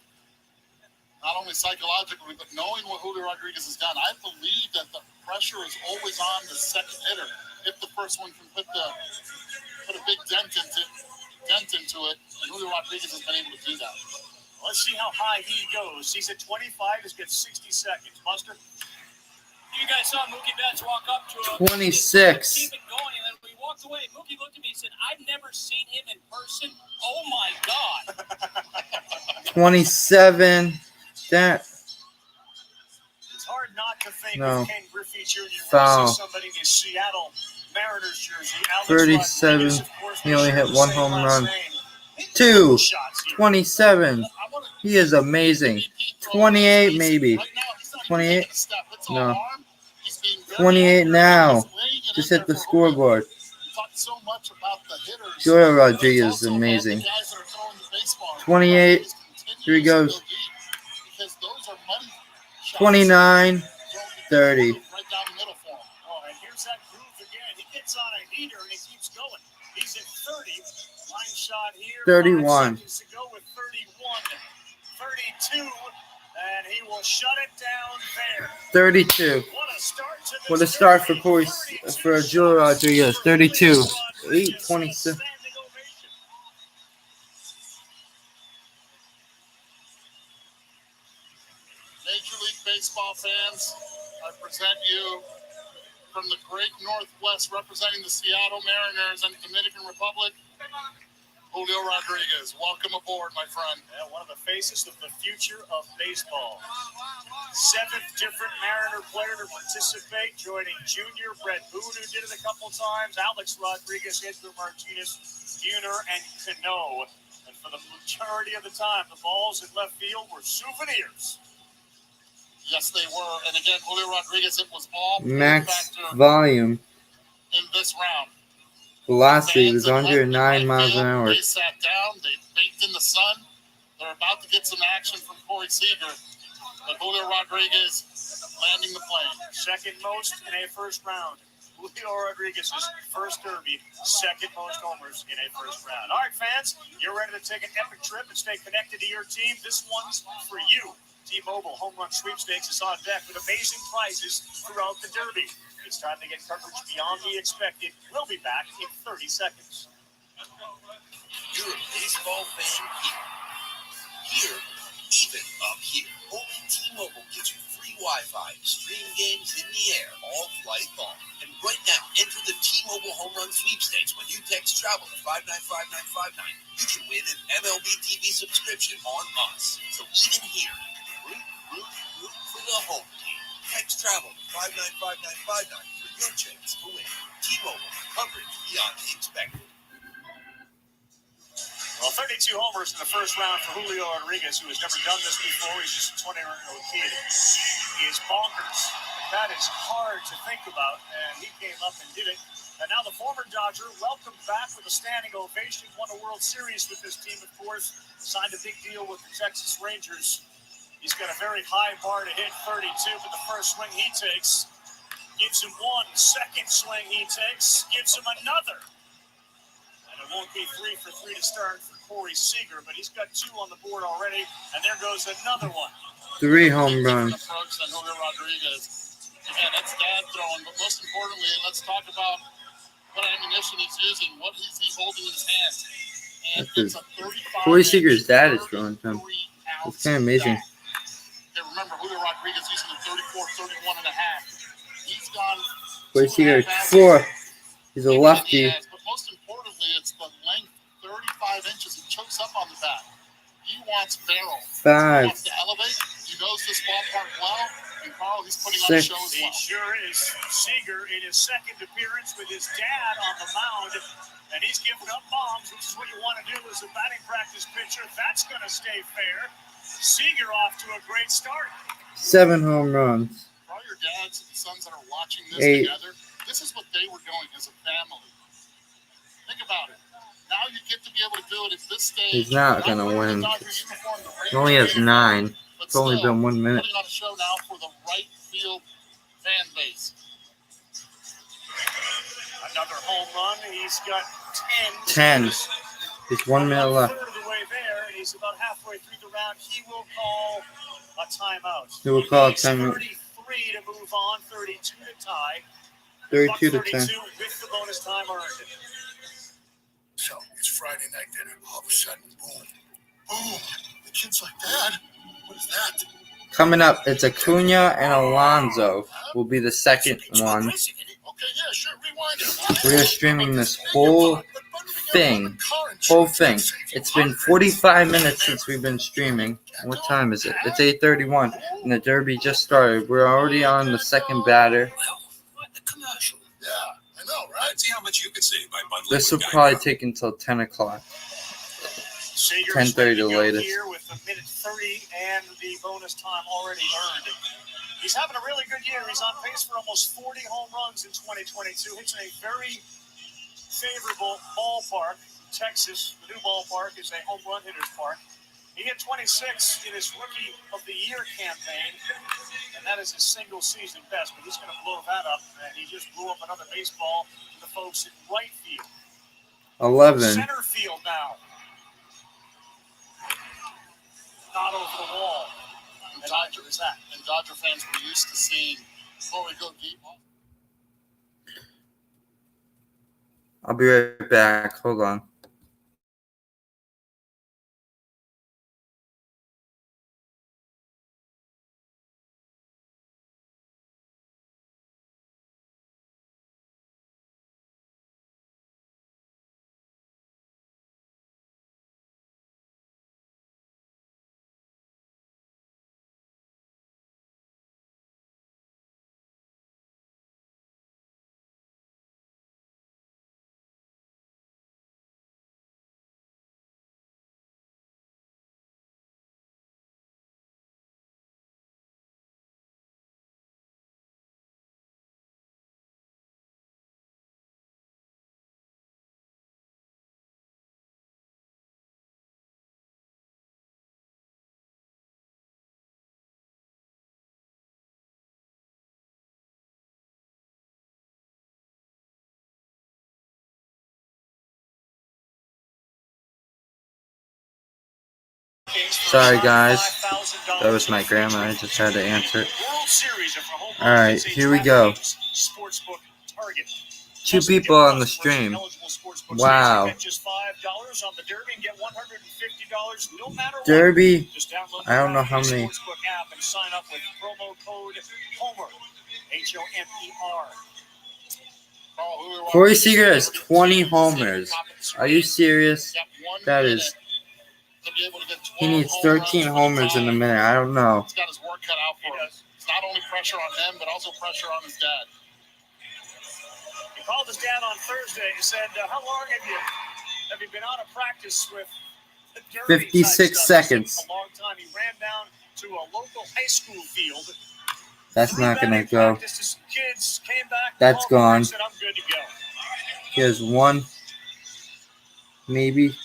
not only psychologically, but knowing what Julio Rodriguez has done. I believe that the pressure is always on the second hitter. If the first one can put a big dent into it, and Julio Rodriguez has been able to do that. Let's see how high he goes. He's at 25. He's got 60 seconds. Buster? You guys saw Mookie Betts walk up to him. 26. Keep it going, and then when he walked away, Mookie looked at me and said, "I've never seen him in person. Oh my God." 27. That. It's hard not to think No. of Ken Griffey Jr. when Foul. you see somebody in his Seattle Mariners jersey. Alex 37. Rodriguez, of course, He only hit the one same home last run. name. 2. Shots here. 27. He is amazing. 28 maybe. 28. No. 28 now. Just hit the scoreboard. So much about the hitters. Julio Rodriguez is amazing. 28. Here he goes. 29. 30. Right down the middle for him. Oh, and here's that groove again. He gets on a heater and he keeps going. He's at 30. Line shot here. 31. 5 seconds to go with 31. 32. And he will shut it down there. 32. What a start for Julio Rodriguez. 32. 8:26. Major League Baseball fans, I present you from the great Northwest, representing the Seattle Mariners and Dominican Republic, Julio Rodriguez. Welcome aboard, my friend. Yeah, one of the faces of the future of baseball. 7th different Mariner player to participate, joining Junior, Brett Boone, who did it a couple times, Alex Rodriguez, Edgar Martinez, Buhner, and Cano. And for the majority of the time, the balls in left field were souvenirs. Yes, they were. And again, Julio Rodriguez, it was all Max volume. in this round. Velocity was 109 miles an hour. They sat down. They baked in the sun. They're about to get some action from Corey Seager. But Julio Rodriguez landing the plane. Second most in a first round. Julio Rodriguez's first derby, second most homers in a first round. All right, fans, you're ready to take an epic trip and stay connected to your team. This one's for you. T-Mobile Home Run Sweepstakes is on deck with amazing prizes throughout the Derby. It's time to get coverage beyond the expected. We'll be back in 30 seconds. You're a baseball fan here, even up here. Only T-Mobile gives you free Wi-Fi to stream games in the air all flight long. And right now, enter the T-Mobile Home Run Sweepstakes when you text TRAVEL to 595959. You can win an MLB TV subscription on us. So even here, root for the home team. Text TRAVEL to 595959 for your chance to win. T-Mobile, coverage beyond the expected. Well, 32 homers in the first round for Julio Rodriguez, who has never done this before. He's just a 20-year-old kid. He is bonkers. That is hard to think about, and he came up and did it. And now the former Dodger, welcomed back with a standing ovation, won a World Series with this team, of course, signed a big deal with the Texas Rangers. He's got a very high bar to hit, 32, but the first swing he takes gives him one. Second swing he takes gives him another. And it won't be 3 for 3 to start for Corey Seager, but he's got 2 on the board already, and there goes another one. 3 home runs. Approach on Julio Rodriguez. Again, that's dad throwing, but most importantly, let's talk about what ammunition he's using. What is he holding in his hand? And it's a 35. Corey Seager's dad is throwing him. It's kind of amazing. Okay, remember, Julio Rodriguez using the 34, 31 and a half. He's gone. Corey Seager, 4. He's a lefty. But most importantly, it's the length, 35 inches. He chokes up on the bat. He wants barrel. 5. He wants to elevate. He knows this ballpark well. And Carl, he's putting on a 6. show as He well. sure is. Seager in his second appearance with his dad on the mound, and he's giving up bombs, which is what you want to do as a batting practice pitcher. That's going to stay fair. Seager off to a great start. 7 home runs. For all your dads and sons that are watching this 8. together, this is what they were doing as a family. Think about it. Now you get to be able to do it at this stage. He's not going to win. He only has 9. It's only been 1 minute. Putting on a show now for the right field fan base. home run. He's got 10. He's 1 minute left. Third of the way there, and he's about halfway through the round. He will call a timeout. He will call a timeout. 33 to move on, 32 to tie. 32 to 10. 32 with the bonus time earned. So it's Friday night dinner. All of a sudden, boom, boom. The kid's like, Dad, what is that? Coming up, it's Acuna and Alonso will be the second one. Okay, yeah, sure. Rewind it. We are streaming this whole thing. It's been 45 minutes since we've been streaming. What time is it? It's 8:31, and the Derby just started. We're already on the second batter. Yeah, I know, right? See how much you can save by bundling. This will probably take until 10 o'clock. 10:30 the latest. Here with a minute 30 and the bonus time already earned. He's having a really good year. He's on pace for almost 40 home runs in 2022. It's a very favorable ballpark. Texas, the new ballpark, is a home run hitter's park. He hit 26 in his Rookie of the Year campaign, and that is his single season best, but he's going to blow that up, and he just blew up another baseball to the folks in right field. 11. Center field now. Not over the wall. And Dodger fans were used to seeing before we go deep. I'll be right back. Hold on. Sorry, guys. That was my grandma. I just had to answer it. All right, here we go. 2 people on the stream. Wow. Derby. I don't know how many. Corey Seager has 20 homers. Are you serious? That is. He needs 13 homers in a minute. I don't know. He's got his work cut out for him. It's not only pressure on him, but also pressure on his dad. He called his dad on Thursday. He said, "How long have you been out of practice with the Derby?" 56 seconds. A long time. He ran down to a local high school field. That's not gonna go. Kids came back. That's gone. Said, "I'm good to go." He has one, maybe.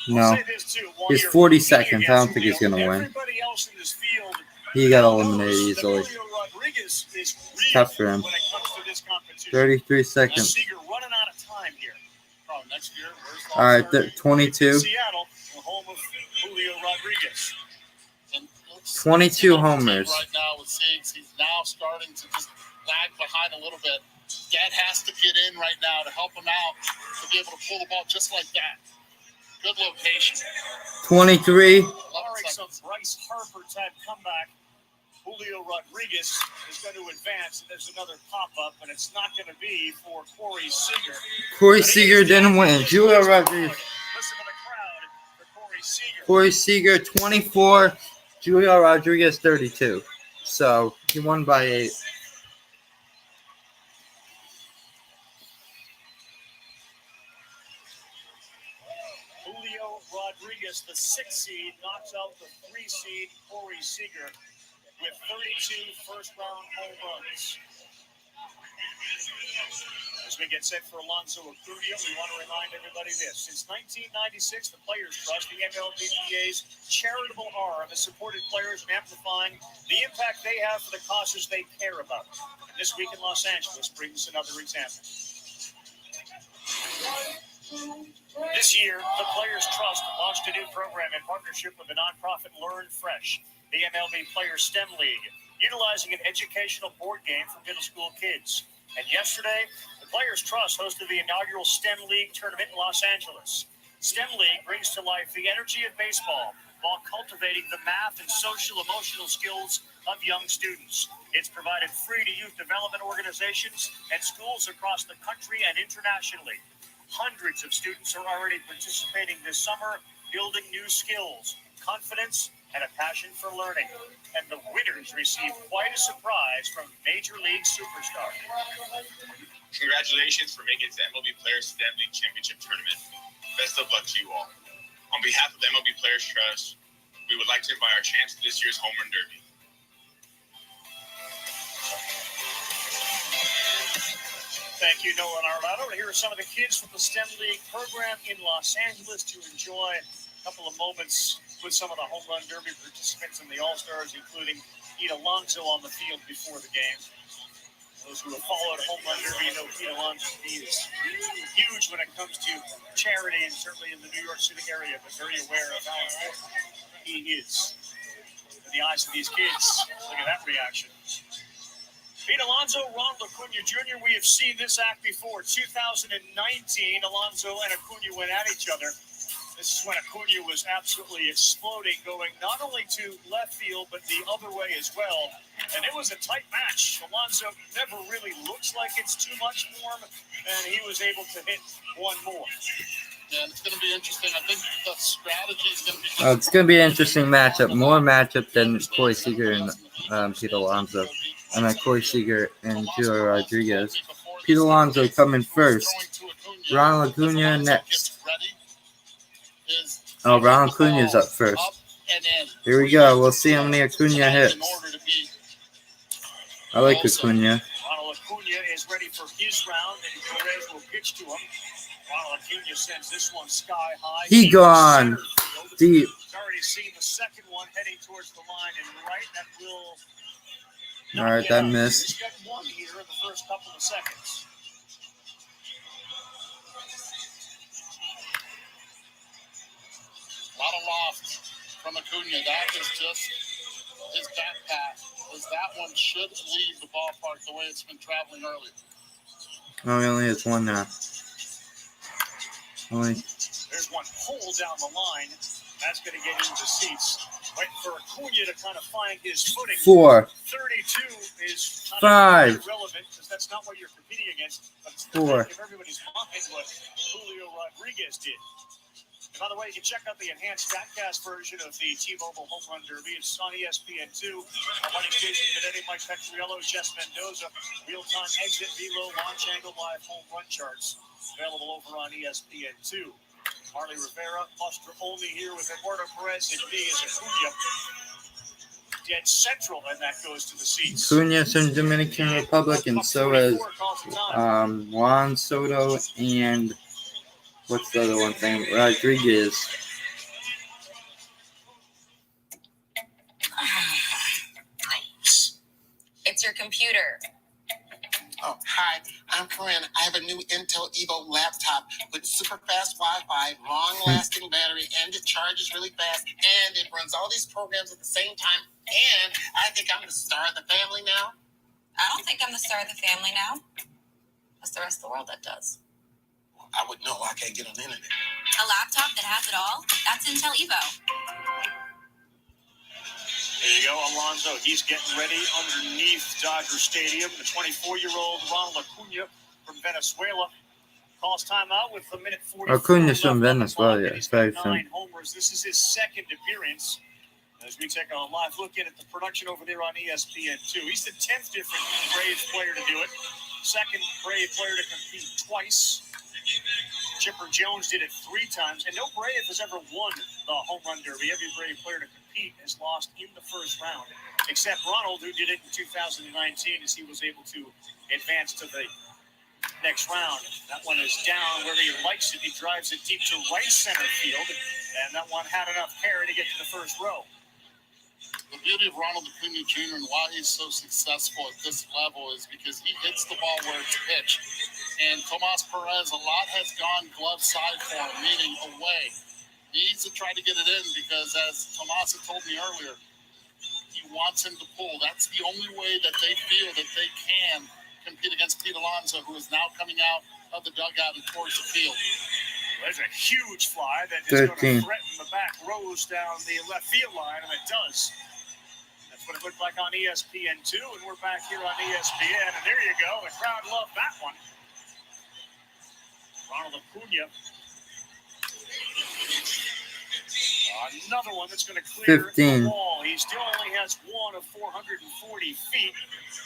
No. He has 40 seconds. I don't think he's gonna win. He got eliminated easily. Tough for him. 33 seconds. All right, 22. 22 homers. Right now with Siegs, he's now starting to just lag behind a little bit. Dad has to get in right now to help him out to be able to pull the ball just like that. Good location. 23. Some Bryce Harper type comeback. Julio Rodriguez is going to advance, and there's another pop-up, and it's not going to be for Corey Seager. Corey Seager didn't win. Julio Rodriguez. Listen to the crowd for Corey Seager. Corey Seager, 24. Julio Rodriguez, 32. So he won by 8. Julio Rodriguez, the 6th seed, knocks out the 3 seed Corey Seager with 32 first-round home runs. As we get set for Alonso Acuna, we want to remind everybody this. Since 1996, the Players Trust, the MLBPA's charitable arm, has supported players in amplifying the impact they have for the causes they care about. And this week in Los Angeles brings another example. This year, the Players Trust launched a new program in partnership with the nonprofit Learn Fresh, the MLB Players STEM League, utilizing an educational board game for middle school kids. And yesterday, the Players Trust hosted the inaugural STEM League tournament in Los Angeles. STEM League brings to life the energy of baseball while cultivating the math and social-emotional skills of young students. It's provided free to youth development organizations and schools across the country and internationally. Hundreds of students are already participating this summer, building new skills, confidence, and a passion for learning. And the winners received quite a surprise from Major League superstar. Congratulations for making it to the MLB Players STEM League Championship Tournament. Best of luck to you all. On behalf of the MLB Players Trust, we would like to invite our champs to this year's Homerun Derby. Thank you, Nolan Arlotto. Here are some of the kids from the STEM League program in Los Angeles to enjoy a couple of moments with some of the Homerun Derby participants and the All-Stars, including Pete Alonso on the field before the game. Those who have followed Homerun Derby know Pete Alonso is huge when it comes to charity, and certainly in the New York City area, but very aware of how important he is in the eyes of these kids. Look at that reaction. Pete Alonso, Ronald Acuna Jr., we have seen this act before. 2019, Alonso and Acuna went at each other. This is when Acuna was absolutely exploding, going not only to left field, but the other way as well. And it was a tight match. Alonso never really looks like it's too much for him, and he was able to hit one more. Yeah, and it's going to be interesting. I think the strategy is going to be... It's going to be an interesting matchup. More matchup than Corey Seager and Pete Alonso. And then Corey Seager and Julio Rodriguez. Pete Alonso coming first. Ronald Acuna next. Oh, Ronald Acuna is up first. Here we go. We'll see how many Acuna hits. I like Acuna. Ronald Acuna is ready for his round, and Perez will pitch to him. Ronald Acuna sends this one sky high. He gone deep. He's already seen the second one heading towards the line and right. That will. All right, that missed. He's got one here in the first couple of seconds. A lot of loft from Acuna. That is just his back pass. Because that one should leave the ballpark the way it's been traveling earlier. Oh, he only has one now. There's one pull down the line. That's going to get into the seats. Waiting for Acuna to kind of find his footing. 4. 32 is kind 5. Of irrelevant because that's not what you're competing against. But it's 4. If everybody's mind what Julio Rodriguez did. And by the way, you can check out the enhanced StatCast version of the T-Mobile Homerun Derby. It's on ESPN2. Money Jason Benetti, Mike Petriello, Jess Mendoza, real-time exit, velo, launch angle, live home run charts. Available over on ESPN2. Marley Rivera, Buster Olney here with Eduardo Perez and me as Acuna. Dead central, and that goes to the seats. Acuna's from Dominican Republic, and so is Juan Soto and what's the other one thing? Rodriguez. It's your computer. Oh, hi, I'm Corinne. I have a new Intel Evo laptop with super fast Wi-Fi, long-lasting battery, and it charges really fast, and it runs all these programs at the same time, and I think I'm the star of the family now. I don't think I'm the star of the family now. That's the rest of the world that does. Well, I would know. I can't get on the internet. A laptop that has it all? That's Intel Evo. There you go, Alonso. He's getting ready underneath Dodger Stadium. The 24-year-old Ronald Acuna from Venezuela calls timeout with a minute 44. Acuna's from Venezuela. Yeah, it's very fun. 9 homers. This is his second appearance. As we take a live look at the production over there on ESPN2. He's the 10th different Braves player to do it. Second Brave player to compete twice. Chipper Jones did it 3 times, and no Brave has ever won the Homerun Derby. Every Brave player to compete has lost in the first round, except Ronald, who did it in 2019, as he was able to advance to the next round. That one is down where he likes it. He drives it deep to right center field, and that one had enough carry to get to the first row. The beauty of Ronald Acuna Jr. and why he's so successful at this level is because he hits the ball where it's pitched. And Tomas Perez, a lot has gone glove side for him, meaning away. He needs to try to get it in because, as Tomas had told me earlier, he wants him to pull. That's the only way that they feel that they can compete against Pete Alonso, who is now coming out of the dugout and towards the field. There's a huge fly that is going to threaten the back rows down the left field line, and it does. That's what it looked like on ESPN2, and we're back here on ESPN, and there you go. The crowd loved that one. Ronald Acuna. Another one that's going to clear 15. the wall. He still only has one of 440 feet.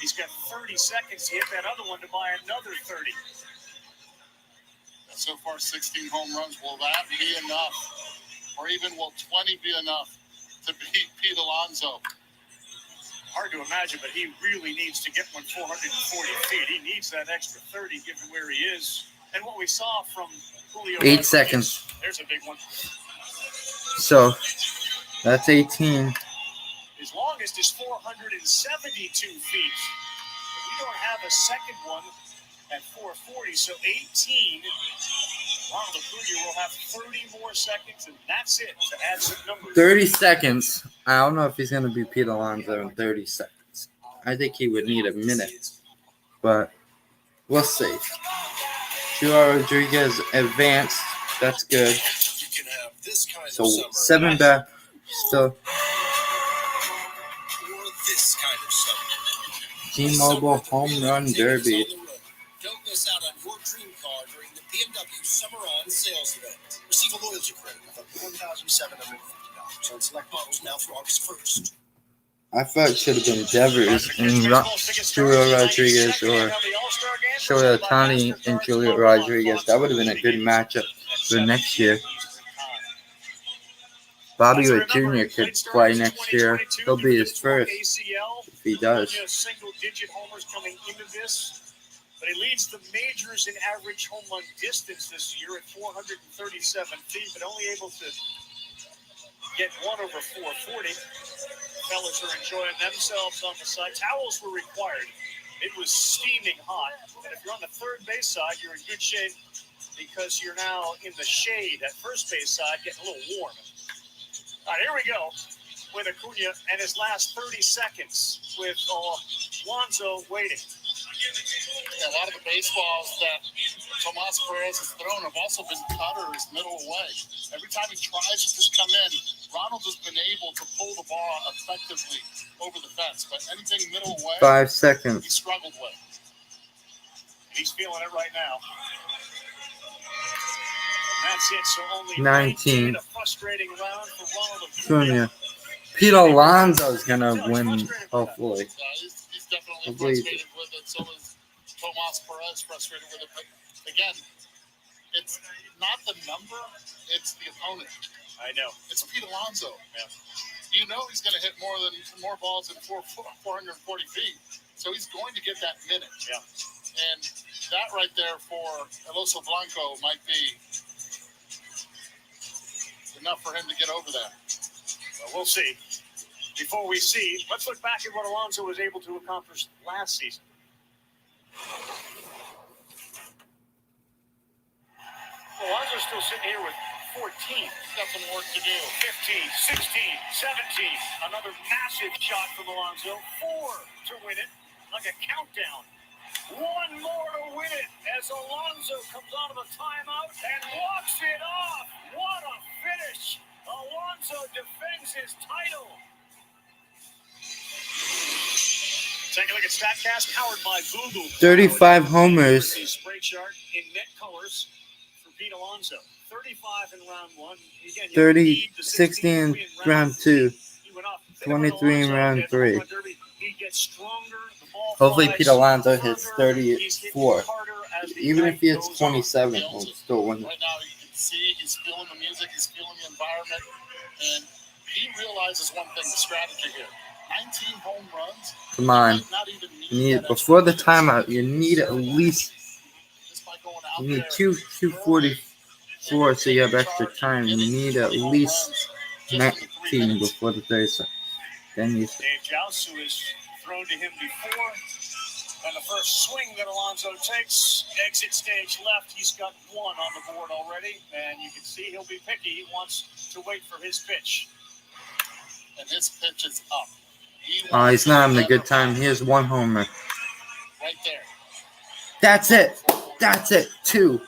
He's got 30 seconds to hit that other one to buy another 30. So far, 16 home runs. Will that be enough? Or even will 20 be enough to beat Pete Alonso? Hard to imagine, but he really needs to get 440 feet. He needs that extra 30 given where he is. And what we saw from Julio 8 seconds. There's a big one. So that's 18. His longest is 472 feet. But we don't have a second one at 440, so 18. Ronald Acuna will have 30 more seconds, and that's it to add some numbers. 30 seconds. I don't know if he's going to be Pete Alonso in 30 seconds. I think he would need a minute, but we'll see. Julio Rodriguez advanced. That's good. So 7 back. Still. T-Mobile Home Run Derby. Don't miss out on your dream car during the BMW Homerun sales event. Receive a loyalty credit of up to $1,750 on select models now through August 1st. I thought it should have been Devers and Julio Rodriguez, or Shohei Ohtani and Julio Rodriguez. That would have been a good matchup for next year. Bobby Witt Jr. could play next year. He'll be his first if he does. Single-digit homers coming into this, but he leads the majors in average home run distance this year at 437 feet, but only able to get one over 440. Fellas are enjoying themselves on the side. Towels were required. It was steaming hot, and if you're on the third base side, you're in good shape because you're now in the shade at first base side, getting a little warm. All right, here we go with Acuna and his last 30 seconds with Alonso waiting. Yeah, a lot of the baseballs that Tomas Perez has thrown have also been cutters middle away. Every time he tries to just come in, Ronald has been able to pull the ball effectively over the fence. But anything middle away, 5 seconds. he struggled with. He's feeling it right now. That's it. So only 19. A frustrating round for Ronald Acuna. Pete Alonso is going to win, hopefully. He's definitely frustrated with it. So is Tomas Perez frustrated with it. But again, it's not the number, it's the opponent. I know. It's Pete Alonso. Yeah. You know he's going to hit more balls than 440 feet. So he's going to get that minute. Yeah. And that right there for El Oso Blanco might be enough for him to get over that. Well, we'll see. Before we see, let's look back at what Alonso was able to accomplish last season. Alonso's still sitting here with 14. He's got some work to do. 15, 16, 17. Another massive shot from Alonso. 4 to win it, like a countdown. 1 more to win it as Alonso comes out of a timeout and walks it off. What a finish. Alonso defends his title. Take a look at StatCast, powered by Google. 35 homers. Spray chart in net colors for Pete Alonso. 35 in round 1. Again, 30, 60 in round 2. 23 in round 3. He gets stronger. Hopefully Pete Alonso hits 34. Even if he hits 27, he'll still win. Right now you can see he's feeling the music, he's feeling the environment, and he realizes one thing, the strategy here. 19 home runs. Come on. Before the timeout, you need at least 244 so you have extra time. You need at least 19 before the 30 seconds. Then you Dave Joust, who has thrown to him before. And the first swing that Alonso takes, exit stage left. He's got one on the board already, and you can see he'll be picky. He wants to wait for his pitch. And his pitch is up. He's not having a good time. He has one homer. Right there. That's it. That's it. 2.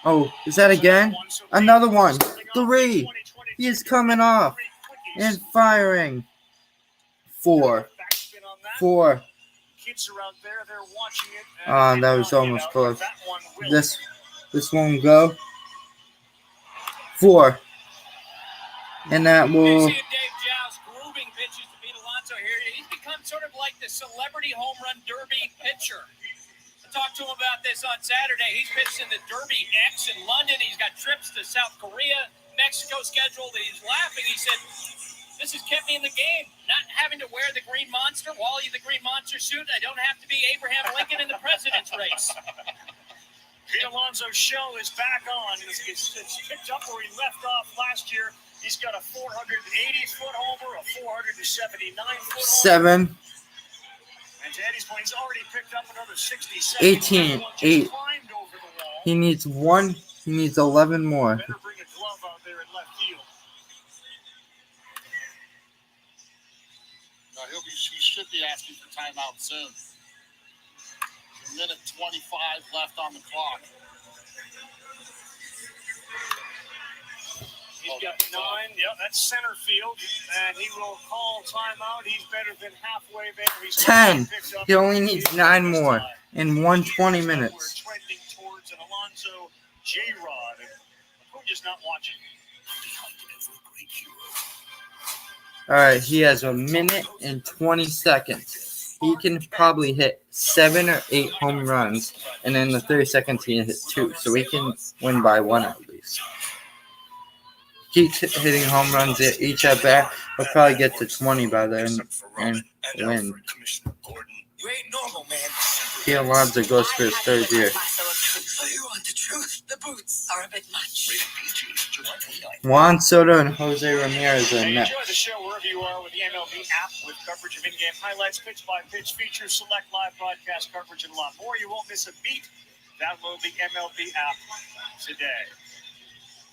Oh, is that again? Another one. 3. He is coming off and firing. 4. 4. That was almost close. This won't go. 4. And that will. Dave Giles grooving pitches to beat Alonso here. He's become sort of like the celebrity home run derby pitcher. I talked to him about this on Saturday. He's pitched in the Derby X in London. He's got trips to South Korea, Mexico scheduled. He's laughing. He said, "This has kept me in the game. Not having to wear the Green Monster, Wally the Green Monster suit. I don't have to be Abraham Lincoln in the president's race." Pete Alonso's show is back on. It's picked up where he left off last year. He's got a 480-foot homer, a 479-foot homer. 7. And to Eddie's point, he's already picked up another 67. 18. 8. He needs 1. He needs 11 more. Better bring a glove out there in left field. No, he should be asking for timeout soon. A minute 25 left on the clock. He's got 9. Yep, that's center field. And he will call timeout. He's better than halfway there. He's 10. He only needs 9 more in 120 minutes. We're trending towards an Alonso J-Rod. And Acuña's not watching. All right, he has a minute and 20 seconds. He can probably hit 7 or 8 home runs, and in the 30 seconds he can hit 2, so he can win by 1 at least. Keep hitting home runs at each at bat. He'll probably get to 20 by then and win. You ain't normal, man. He Alonso goes for his 3rd year. So you want the truth? The boots are a bit much. Juan Soto and Jose Ramirez are Hey, next. enjoy the show wherever you are with the MLB app with coverage of in-game highlights, pitch-by-pitch features, select live broadcast coverage, and a lot more. You won't miss a beat. Download the MLB app today.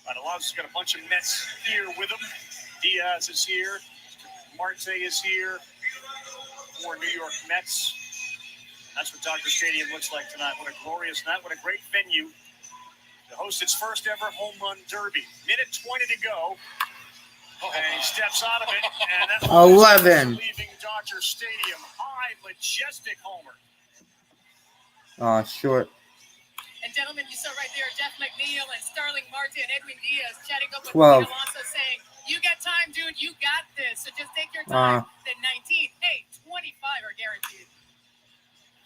Right, Alonso's got a bunch of Mets here with him. Diaz is here. Marte is here. 4 New York Mets. That's what Dodger Stadium looks like tonight. What a glorious night. What a great venue to host its first ever home run derby. Minute 20 to go. And he steps out of it. And that 11. Leaving Dodger Stadium. High, majestic homer. Short. And gentlemen, you saw right there Jeff McNeil and Starling Marte and Edwin Diaz chatting up with 12. Pete Alonso saying, "You got time, dude. You got this. So just take your time." Then 19. Hey, 25 are guaranteed.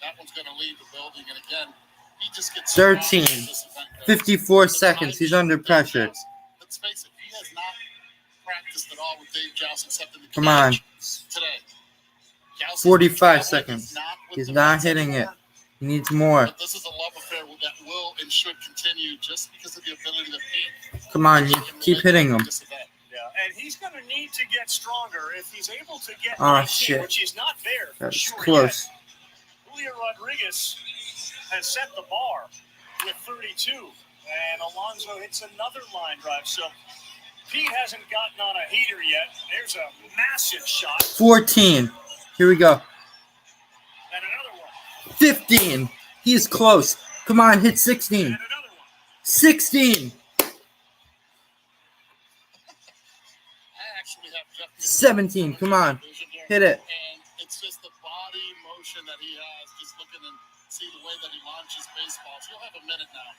That one's going to leave the building. And again, he just gets 13. 54 seconds. He's under pressure. Let's face it, he has not practiced at all with Dave Giles except in the Come on. today. 45 seconds. He's not hitting it. He needs more. But this is a love affair that will and should continue just because of the ability to beat. Come on, you keep hitting him. Yeah, and he's going to need to get stronger if he's able to get 19, Shit. which he's not there for That's sure close. yet. Julio Rodriguez has set the bar with 32, and Alonso hits another line drive. So Pete hasn't gotten on a heater yet. There's a massive shot. 14. Here we go. And another one. 15. He's close. Come on, hit 16. 16. 17. Come on. Hit it. And it's just the body motion that he has, just looking and see the way that he launches baseballs. He'll have a minute now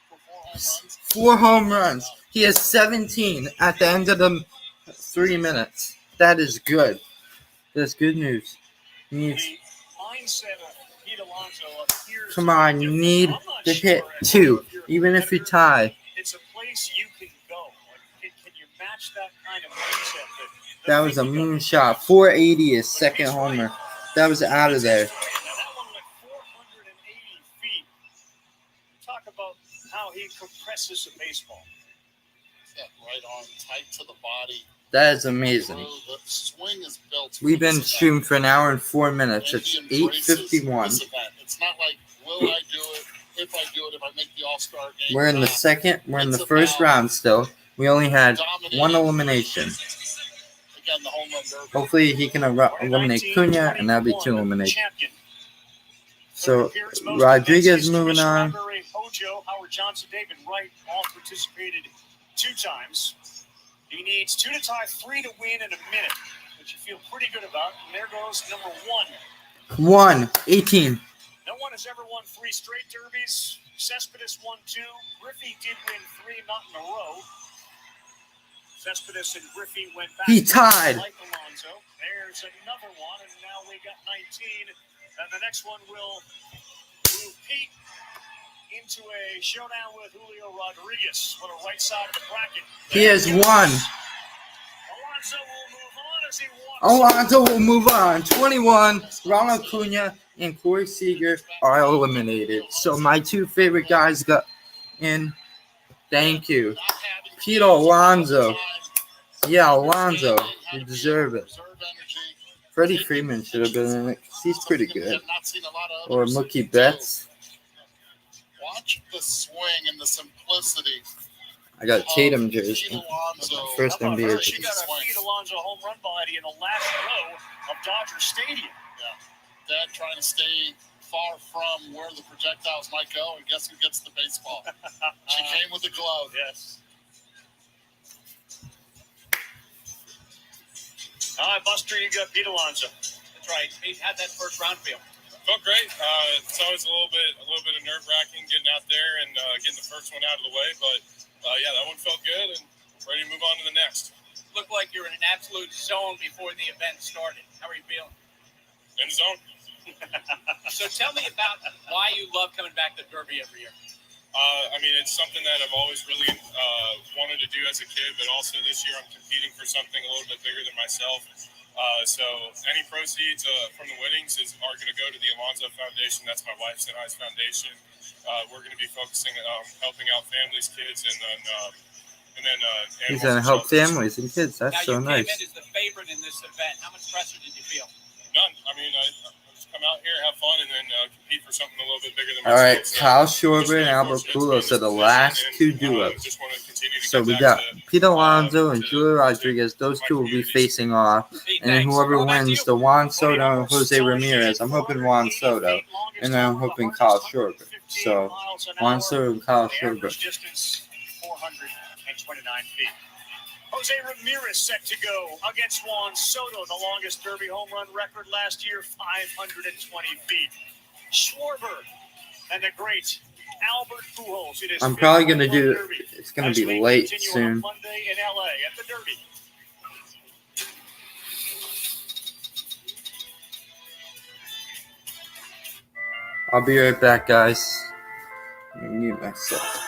for 4 home runs. 4 home runs. He has 17 at the end of the 3 minutes. That is good. That's good news. He needs. The mindset of Pete Alonso appears. Come on, you need to hit 2, even if you tie. It's a place you can go. Like, can you match that kind of mindset? That was a moonshot. 480 is second homer. That was out of there. Now that one went 480 feet. Talk about how he compresses a baseball. That right arm tight to the body. That is amazing. The swing is built. We've been shooting for an hour and 4 minutes. It's 8:51. It's not like, will I do it? If I do it, if I make the All-Star game. We're in the second. We're in the first round still. We only had one elimination. Again, the home run derby. Hopefully he can eliminate Cunha, and that'll be 2 eliminations. So Rodriguez moving on. Hojo, Howard Johnson, David Wright all participated 2 times. He needs 2 to tie, 3 to win in a minute, which you feel pretty good about. And there goes number 1. 18. No one has ever won 3 straight derbies. Cespedes won 2. Griffey did win 3, not in a row. Cespedes and Griffey went back. He tied. Like Alonso. There's another one, and now we got 19. And the next one will move Pete into a showdown with Julio Rodriguez on the right side of the bracket. He has won. Alonso will move on as he won. Alonso will move on. 21. Ronald Cunha and Corey Seager are eliminated. So my 2 favorite guys got in. Thank you. Pete Alonso. Yeah, Alonso. You deserve it. Freddie Freeman should have been in it because he's pretty good. Or Mookie Betts. Watch the swing and the simplicity. I got Tatum jersey. First NBA jersey. She got a Pete Alonso home run body in the last row of Dodger Stadium. Yeah. Dad trying to stay far from where the projectiles might go, and guess who gets the baseball? She came with a glove. Yes. All right, Buster, you got Pete Alonso. That's right. He had that first round feel. Felt great. It's always a little bit of nerve wracking getting out there and getting the first one out of the way, but yeah, that one felt good and ready to move on to the next. Looked like you were in an absolute zone before the event started. How are you feeling? In the zone. So tell me about why you love coming back to Derby every year. I mean, it's something that I've always really wanted to do as a kid, but also this year I'm competing for something a little bit bigger than myself. So any proceeds from the winnings are going to go to the Alonso Foundation. That's my wife's and I's foundation. We're going to be focusing on helping out families, kids, and then he's going to help families and kids. That's so nice. Now, you came in as the favorite in this event. How much pressure did you feel? None. I mean, I just come out here, have fun, and then compete for something a little bit bigger than myself. All right, so Kyle Schwarber and Albert Pujols are the last 2 duos. So we got Pete Alonso and Julio Rodriguez. Those 2 will be facing off. And then whoever wins, the Juan Soto and Jose Ramirez. I'm hoping Juan Soto. And then I'm hoping Kyle Schwarber. So Juan Soto and Kyle Schwarber. 429 feet. Jose Ramirez set to go against Juan Soto, the longest Derby home run record last year, 520 feet. Schwarber and the great Albert Pujols. I'm probably going to do, it's going to be late soon. Monday in LA at the Derby. I'll be right back, guys. Let me mute myself.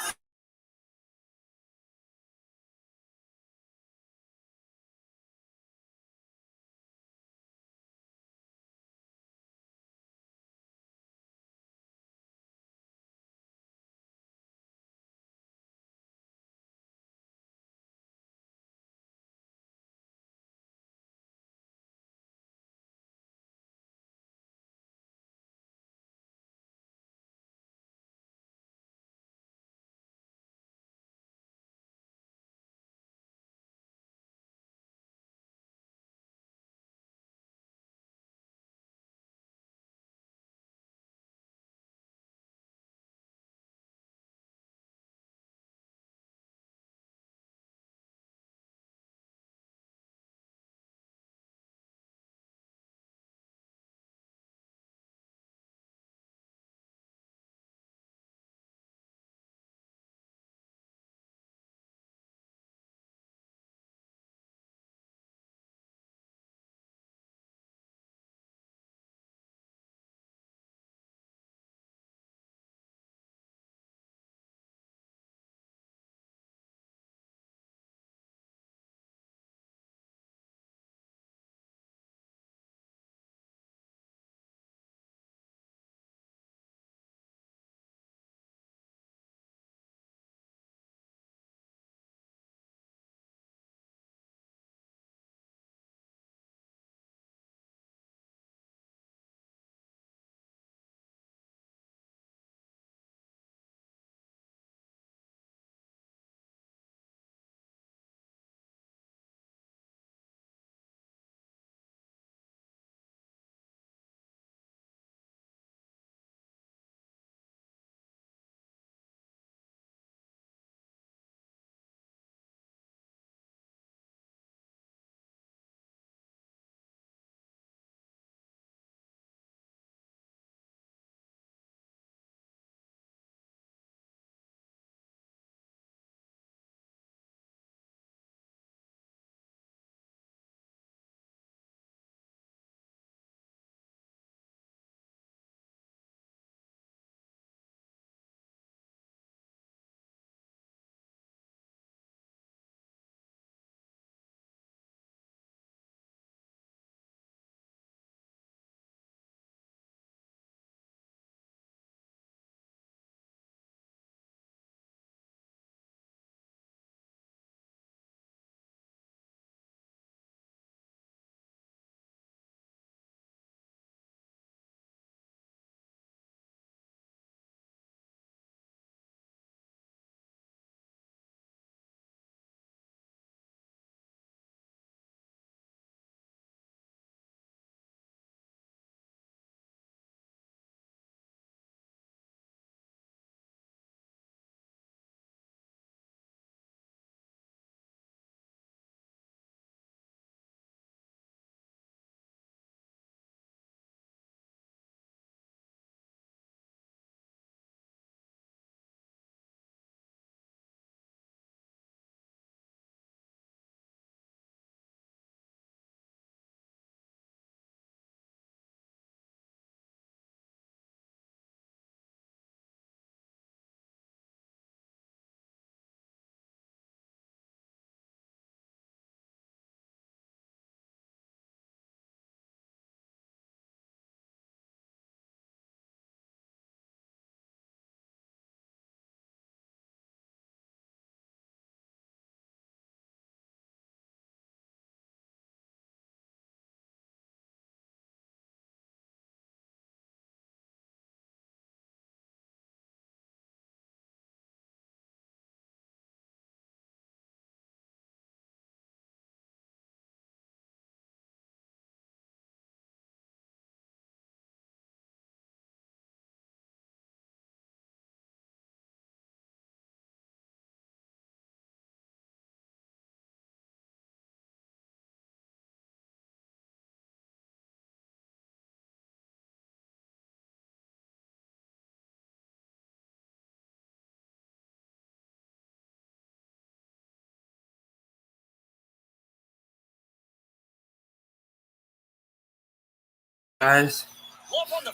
Guys,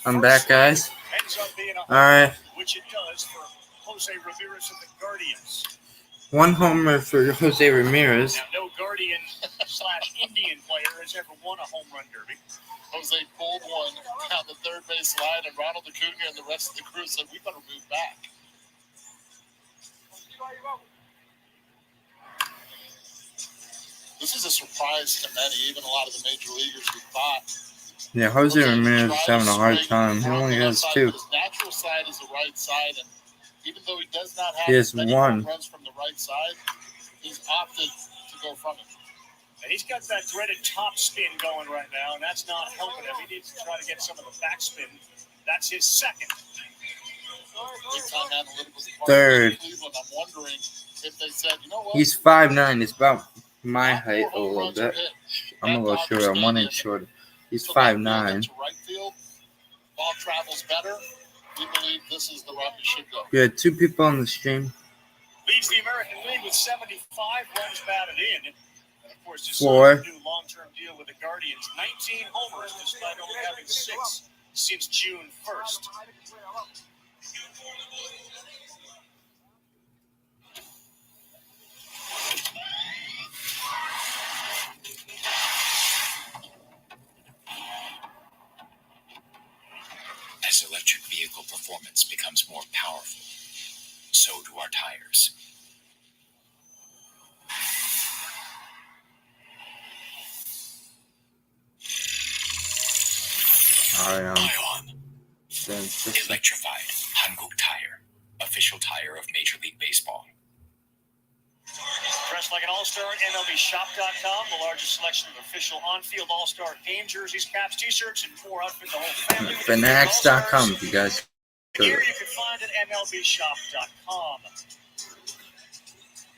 I'm back, guys. Alright. Which it does for Jose Ramirez of the Guardians. One homer for Jose Ramirez. Now, no Guardian / Indian player has ever won a home run derby. Jose pulled one down the third base line, and Ronald Acuna and the rest of the crew said, "We better move back." This is a surprise to many, even a lot of the major leaguers we thought. Yeah, Jose Ramirez is having a hard time. He only has 2. His natural side is the right side, and even though he does not have He has many 1. runs from the right side, he's opted to go from it. And he's got that dreaded top spin going right now, and that's not helping him. He needs to try to get some of the backspin. That's his second. Third. Cleveland, I'm wondering if they said, you know what? He's 5'9". He's about my height a little bit. I'm a little shorter. I'm 1 inch shorter. He's 5'9". Right field, ball travels better. We believe this is the route we should go. We had 2 people on the stream. Leads the American League with 75 runs batted in. And of course, just 4. signed a new long-term deal with the Guardians. 19 homers, despite only having 6 since June 1st. As electric vehicle performance becomes more powerful, so do our tires. Ion. Electrified. Hankook Tire. Official tire of Major League Baseball. Dressed like an all-star at MLBShop.com, the largest selection of official on-field all-star game jerseys, caps, t-shirts, and more outfit the whole family. Fanatics.com if you guys go Here there. you can find it at MLBShop.com.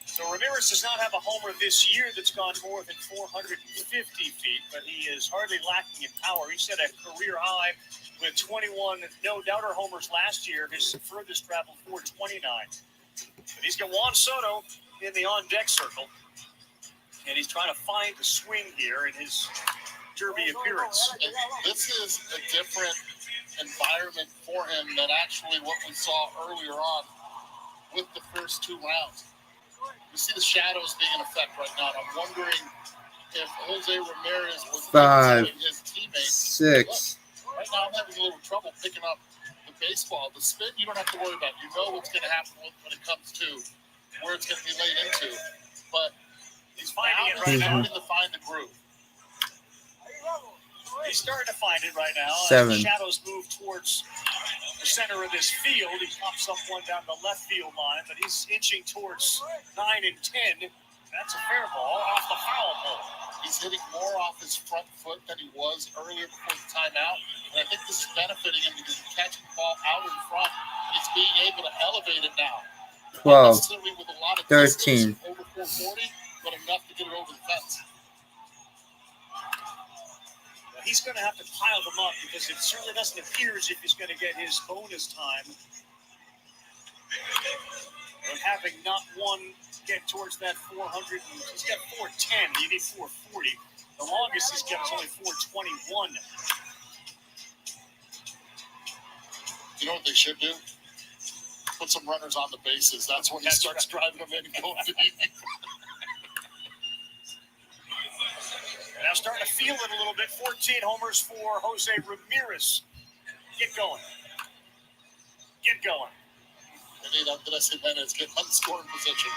So Ramirez does not have a homer this year that's gone more than 450 feet, but he is hardly lacking in power. He set a career high with 21 no-doubter homers last year. His furthest traveled 429. But he's got Juan Soto in the on-deck circle, and he's trying to find the swing here in his derby appearance. This is a different environment for him than actually what we saw earlier on with the first 2 rounds. You see the shadows being in effect right now, and I'm wondering if Jose Ramirez was 5, his teammates. 6. Look, right now I'm having a little trouble picking up the baseball. The spin, you don't have to worry about. You know what's going to happen when it comes to where it's going to be laid into. But he's finding it right now. Starting to find the groove. He's starting to find it right now. 7. As the shadows move towards the center of this field, he pops up one down the left field line, but he's inching towards 9 and 10. That's a fair ball off the foul pole. He's hitting more off his front foot than he was earlier before the timeout. And I think this is benefiting him because he's catching the ball out in front, and he's being able to elevate it now. 12. With a lot of 13. Over 440, but enough to get it over the fence. He's going to have to pile them up because it certainly doesn't appear as if he's going to get his bonus time. And having not one get towards that 400, he's got 410. You need 440. The longest he's got is only 421. You know what they should do? Put some runners on the bases. That's when he starts driving them in and going deep. Now starting to feel it a little bit. 14 homers for Jose Ramirez. Get going. Get going. Get on scoring position.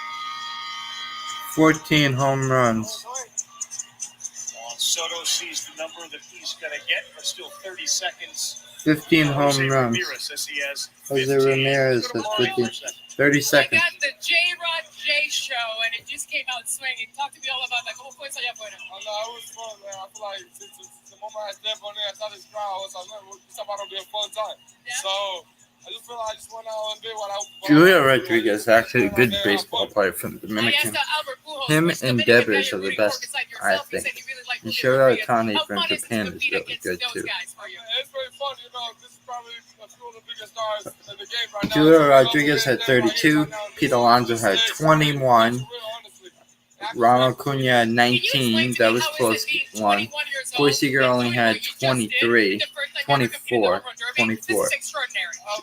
14 home runs. Juan Soto sees the number that he's going to get, but still 30 seconds. 15 Jose home runs. Ramirez, as he has Jose 15. Ramirez has 15. 30 I seconds. got the J-Rod J show, and it just came out swinging. Talk to me all about that. ¿Cómo fue esa allá afuera? It was fun, man. I feel like the moment I stepped on there, I saw this crowd. It's about to be a fun time. Yeah. So I just feel like I just went out and did what I. Julio Rodriguez is actually a good baseball player from the Dominican. Him and Devers are the best, I think. And Shohei Ohtani from Japan is really good too. It's pretty fun, you know. This is probably a few of the biggest stars in the game right now. Julio Rodriguez had 32. Pete Alonso had 21. Ronald Acuna had 19. That was close one. Corey Seager only had 23. 24. 24.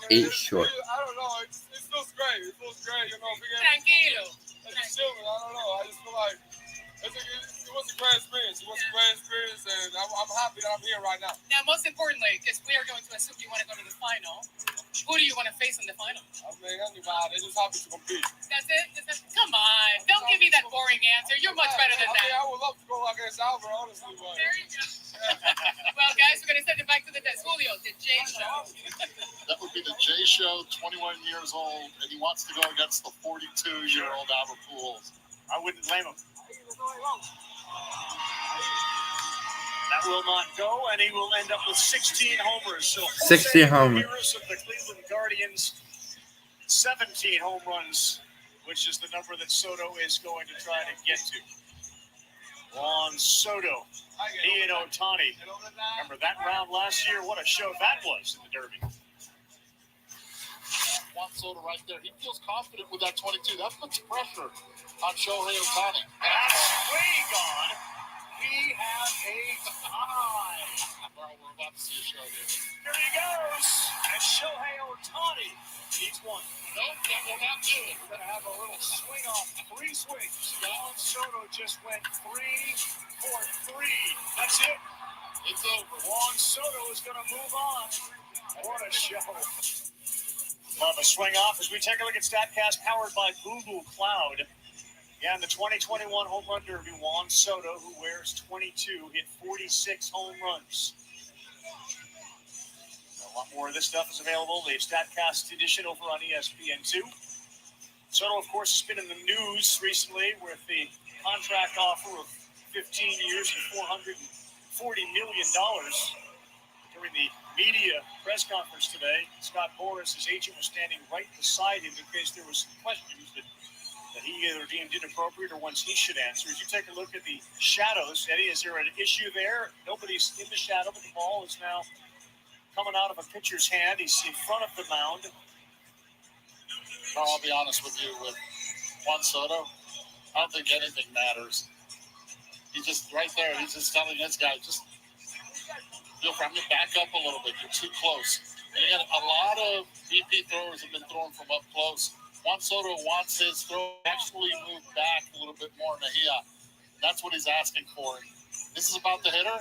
8 short. I don't know. It feels great. It feels great. You know, tranquilo. I don't know. I just feel like it was a great experience. It was a great experience, and I'm happy that I'm here right now. Now, most importantly, because we are going to assume you want to go to the final, who do you want to face in the final? I mean, anybody. Just happy to compete. That's it? Come on. Don't give me that boring answer. You're much better than that. I would love to go against Albert, honestly. But... There you go. Well, guys, we're going to send it back to the desk. Julio, the J Show. That would be the J Show, 21 years old, and he wants to go against the 42-year-old Albert Pujols. I wouldn't blame him. That will not go, and he will end up with 16 homers. So 16 homers. Of the Cleveland Guardians, 17 home runs, which is the number that Soto is going to try to get to. Juan Soto, he and Ohtani. Remember that round last year? What a show that was in the Derby. Juan Soto right there. He feels confident with that 22. That puts pressure on Shohei Ohtani. That's way gone. We have a tie. Well, we're about to see a show here. Here he goes. And Shohei Ohtani needs one. Nope, that will not do it. We're going to have a little swing off. 3 swings. Juan Soto just went 3 for 3. That's it. It's over. Juan Soto is going to move on. What a show. Love a swing off as we take a look at StatCast powered by Google Cloud. Yeah, in the 2021 Home Run Derby, Juan Soto, who wears 22, hit 46 home runs. A lot more of this stuff is available. The StatCast edition over on ESPN2. Soto, of course, has been in the news recently with the contract offer of 15 years and $440 million. During the media press conference today, Scott Boras, his agent, was standing right beside him in case there was some questions that he either deemed inappropriate or ones he should answer. As you take a look at the shadows, Eddie, is there an issue there? Nobody's in the shadow, but the ball is now coming out of a pitcher's hand. He's in front of the mound. Well, I'll be honest with you, with Juan Soto, I don't think anything matters. He's just right there. He's just telling this guy, just feel free. I'm going to back up a little bit. You're too close. And a lot of BP throwers have been throwing from up close. Juan Soto wants his throw actually move back a little bit more Mejia. That's what he's asking for. This is about the hitter.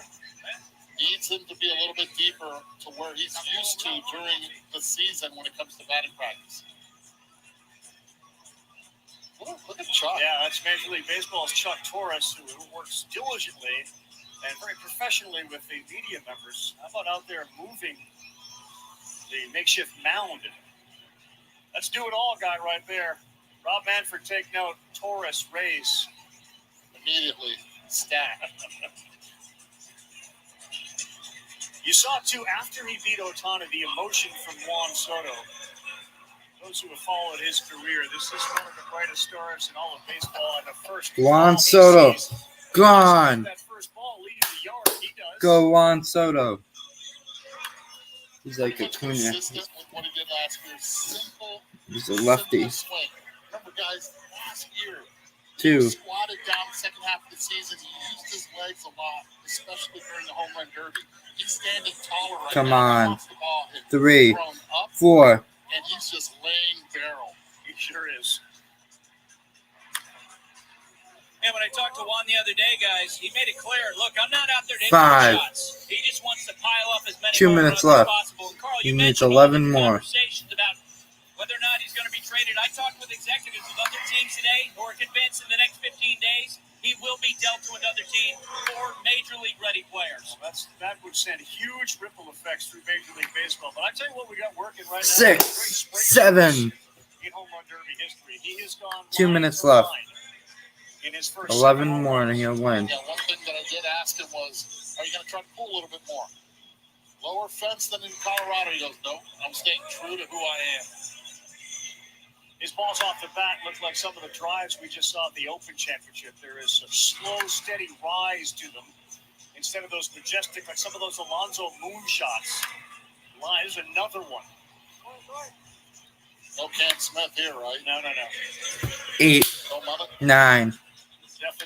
Needs him to be a little bit deeper to where he's used to during the season when it comes to batting practice. Look at Chuck. Yeah, that's Major League Baseball's Chuck Torres, who works diligently and very professionally with the media members. How about out there moving the makeshift mound? Let's do it all, guy, right there. Rob Manfred, take note. Torres, raise. Immediately. Stat. You saw, too, after he beat Ohtani, the emotion from Juan Soto. Those who have followed his career, this is one of the brightest stars in all of baseball. And the first Juan Soto. Gone. That first ball leading the yard, he does. Go Juan Soto. He's like a twin. Consistent with what he did last year. Simple. He's a lefty. Swing. Remember, guys, last year, 2. he squatted down the second half of the season. He used his legs a lot, especially during the home run derby. He's standing taller right Come now. on. 3, 4. And he's just laying barrel. He sure is. Yeah, when I talked to Juan the other day, guys, he made it clear, look, I'm not out there to hit 5. shots. He just wants to pile up as many 2 home minutes runs as left. possible. And Carl, He you needs mentioned 11 all the more. conversations about whether or not he's going to be traded. I talked with executives of other teams today who are convinced in the next 15 days he will be dealt to another team for Major League ready players. That would send huge ripple effects through Major League Baseball. But I tell you what, we got working right now. 6, 7. In home run derby history, he has gone 2 minutes left. In his first 11 more and he'll win. Yeah, one thing that I did ask him was, are you going to try to pull a little bit more? Lower fence than in Colorado. He goes, no, I'm staying true to who I am. His balls off the bat look like some of the drives we just saw at the Open Championship. There is a slow, steady rise to them instead of those majestic, like some of those Alonso Moon shots. There's another one. No Cam Smith here, right? No. 8, 9,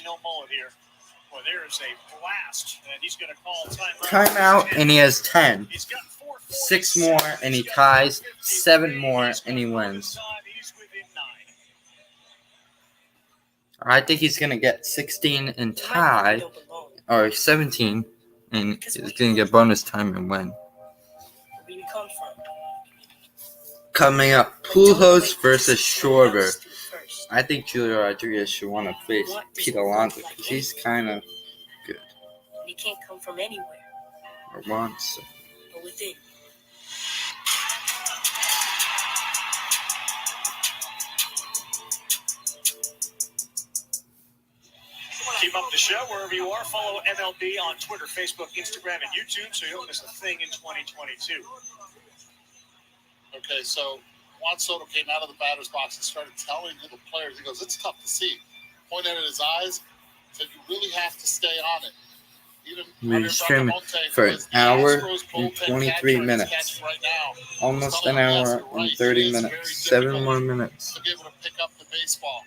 no mullet here. Well, there is a blast, and he's going to call Timeout, and he has 10. 6 more, and he ties. 7 more, and he wins. I think he's going to get 16 and tie, or 17, and he's going to get bonus time and win. Coming up, Pujols versus Schwarber. I think Julio Rodriguez should want to face Pete Alonso because he's kind of good. He can't come from anywhere. Or wants to. But within. Keep up the show wherever you are. Follow MLB on Twitter, Facebook, Instagram, and YouTube so you don't miss a thing in 2022. Okay, so Juan Soto came out of the batter's box and started telling the players, he goes, it's tough to see. Pointed at his eyes, said, you really have to stay on it. We're streaming for an hour and 23 minutes. Right now, almost an hour and 30 minutes. 7 more minutes. To be able to pick up the baseball.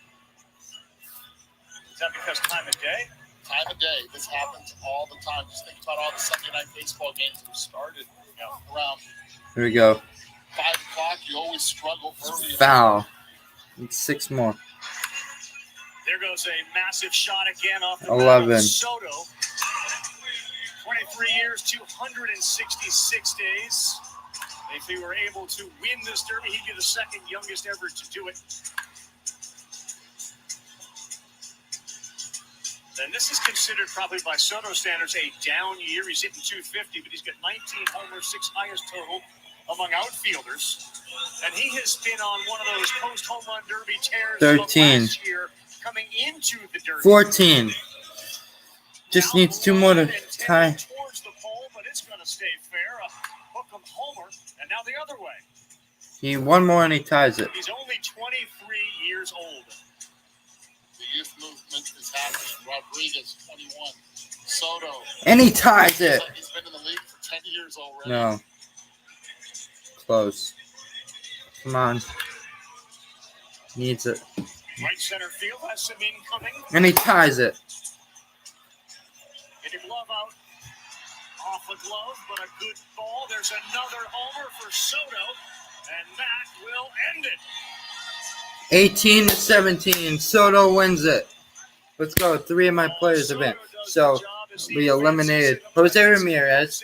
Is that because time of day? Time of day. This happens all the time. Just think about all the Sunday night baseball games that started around. Here we go. 5 o'clock. You always struggle early. Foul. It's 6 more. There goes a massive shot again off the 11. Soto. 23 years, 266 days. If he were able to win this derby, he'd be the second youngest ever to do it. And this is considered probably by Soto standards a down year. He's hitting 250, but he's got 19 homers, 6 highest total among outfielders. And he has been on one of those post-home run derby tears 13. last year coming into the derby. 14. Just needs 2 more to tie. Towards the pole, but it's going to stay fair. Hook 'em homer, and now the other way. He 1 more and he ties it. He's only 23 years old. The youth movement is happening. Rodriguez, 21. Soto. And he ties it. He's been in the league for 10 years already. No. Close. Come on. Needs it. Right center field has some incoming. And he ties it. Get a glove out. Off a glove, but a good ball. There's another homer for Soto, and that will end it. 18-17. Soto wins it. Let's go. 3 of my players have been. So we eliminated Jose Ramirez,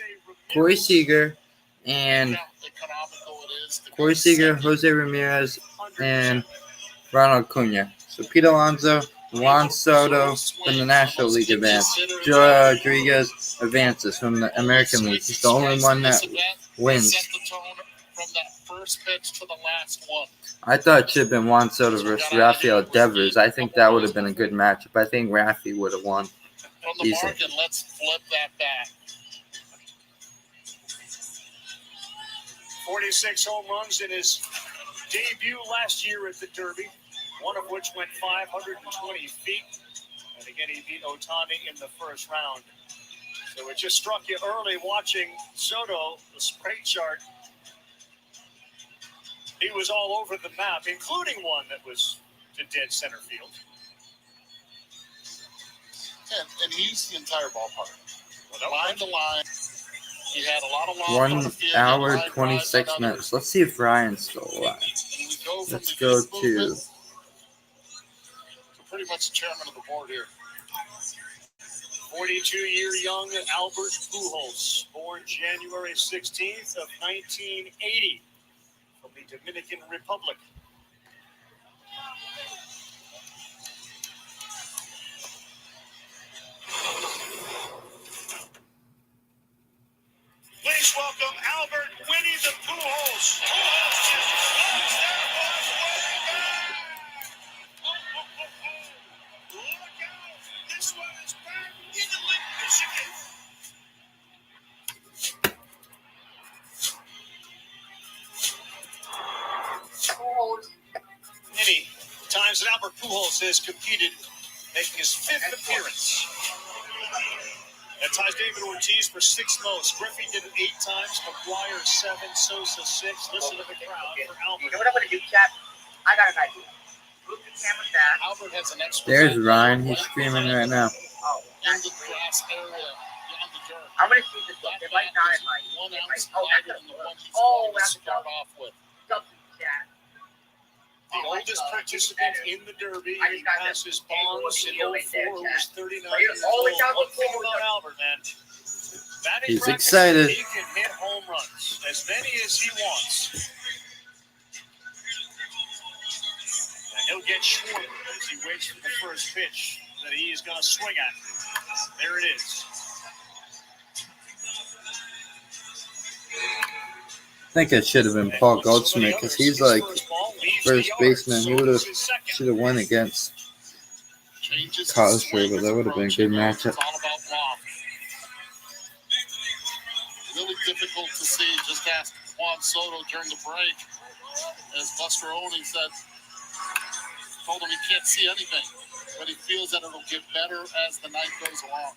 Corey Seager, and Jose Ramirez, and Ronald Acuna. So Pete Alonso, Juan Soto from the National League advance. Joe Rodriguez advances from the American League. He's the only one that wins. From that first pitch to the last one. I thought it should have been Juan Soto versus Rafael Devers. I think that would have been a good matchup. I think Rafi would have won. From the market, let's flip that back. 46 home runs in his debut last year at the Derby, one of which went 520 feet. And again, he beat Ohtani in the first round. So it just struck you early watching Soto, the spray chart. He was all over the map, including one that was to dead center field. And he used the entire ballpark. Line to line. He had a lot of long 1 hour, 26 minutes. Let's see if Ryan's still alive. Let's go to... Pretty much the chairman of the board here. 42-year young Albert Pujols, born January 16th of 1980 from the Dominican Republic. Please welcome Albert Winnie the Pujols. Pujols just slows that ball way back. Look out. This one is back in Lake Michigan. Many times that Albert Pujols has competed, making his 5th appearance. That ties David Ortiz for 6th most. Griffey did it 8 times. McGuire 7. Sosa 6. Listen to the crowd for Albert. You know what I'm going to do, Chap? I got an idea. Move the camera back. Albert has an extra. There's Ryan. He's streaming right now. Oh, In the grass area, on the dirt. I'm gonna see this book. It might not. It might. 1 It ounce might. Oh, lighter that's than the a one he's oh, going to that's start off with. double chat. The oldest participant in the Derby. He passes Bonds in 04, who was 39 years old. One thing about Albert, man. Batting He's practice, excited. He can hit home runs, as many as he wants. And he'll get Schwarber as he waits for the first pitch that he is going to swing at. There it is. I think it should have been Paul Goldschmidt because he's like first baseman. He should have won against Cosgrove, but that would have been a good matchup. Really difficult to see. Just ask Juan Soto during the break. As Buster Olney said, told him he can't see anything, but he feels that it'll get better as the night goes along.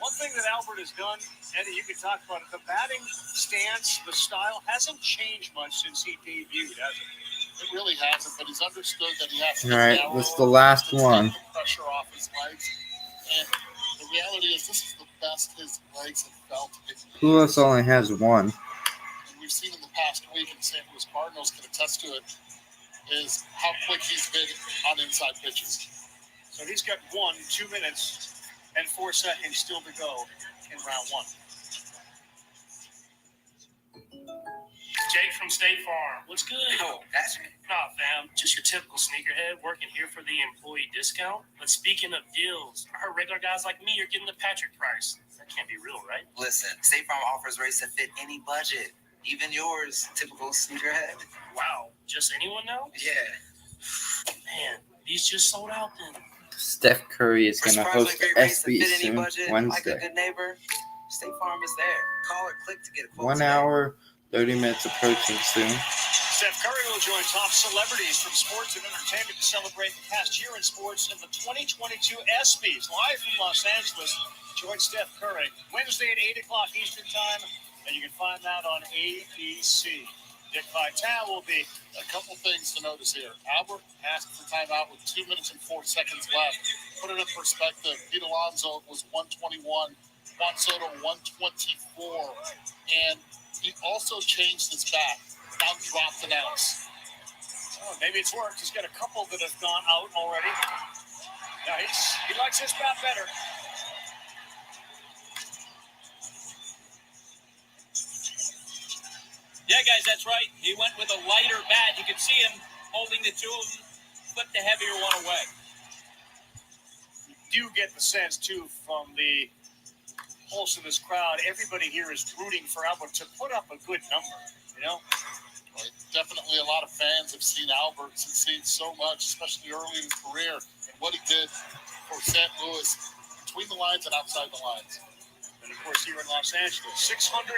One thing that Albert has done, Eddie, you can talk about it, the batting stance, the style, hasn't changed much since he debuted, has it? It really hasn't, but he's understood that he has to All right, this is the last one. take the pressure off his legs. And the reality is this is the best his legs have felt. Pujols only has one. And we've seen in the past week, and St. Louis Cardinals can attest to it, is how quick he's been on inside pitches. So he's got 2 minutes and 4 seconds still to go in round one. Jake from State Farm. What's good? Oh, that's me. Nah, fam. Just your typical sneakerhead working here for the employee discount. But speaking of deals, I heard regular guys like me are getting the Patrick price. That can't be real, right? Listen, State Farm offers rates that fit any budget, even yours, typical sneakerhead. Wow. Just anyone now? Yeah. Man, these just sold out then. Steph Curry is going to host the ESPYs soon, Like a Wednesday. good neighbor, State Farm is there. Call or click to get a quote. 1 hour, 30 minutes approaching soon. Steph Curry will join top celebrities from sports and entertainment to celebrate the past year in sports in the 2022 ESPYs. Live from Los Angeles, join Steph Curry Wednesday at 8 o'clock Eastern Time, and you can find that on ABC. Dick Vitale will be. A couple things to notice here. Albert asked for timeout with 2 minutes and 4 seconds left. Put it in perspective. Pete Alonso was 121, Juan Soto 124, and he also changed his bat. Now dropped an ounce. Oh, maybe it's worked. He's got a couple that have gone out already. Yeah, he likes his bat better. Yeah, guys, that's right. He went with a lighter bat. You could see him holding the two of them, put the heavier one away. You do get the sense, too, from the pulse of this crowd. Everybody here is rooting for Albert to put up a good number, you know? Right. Definitely a lot of fans have seen Albert succeed so much, especially early in his career, and what he did for St. Louis between the lines and outside the lines. And, of course, here in Los Angeles, 685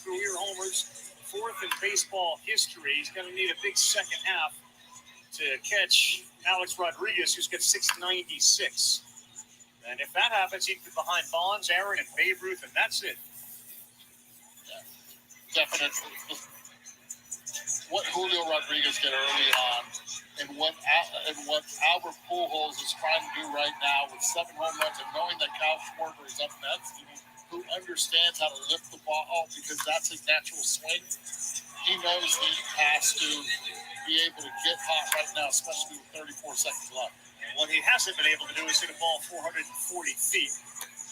career homers, fourth in baseball history. He's going to need a big second half to catch Alex Rodriguez, who's got 696. And if that happens, he'd be behind Bonds, Aaron, and Babe Ruth, and that's it. Yeah, definitely. What Julio Rodriguez did early on, and what Albert Pujols is trying to do right now with 7 home runs, and knowing that Kyle Schwarber is up next, who understands how to lift the ball because that's his natural swing. He knows he has to be able to get hot right now, especially with 34 seconds left. And what he hasn't been able to do is hit a ball 440 feet.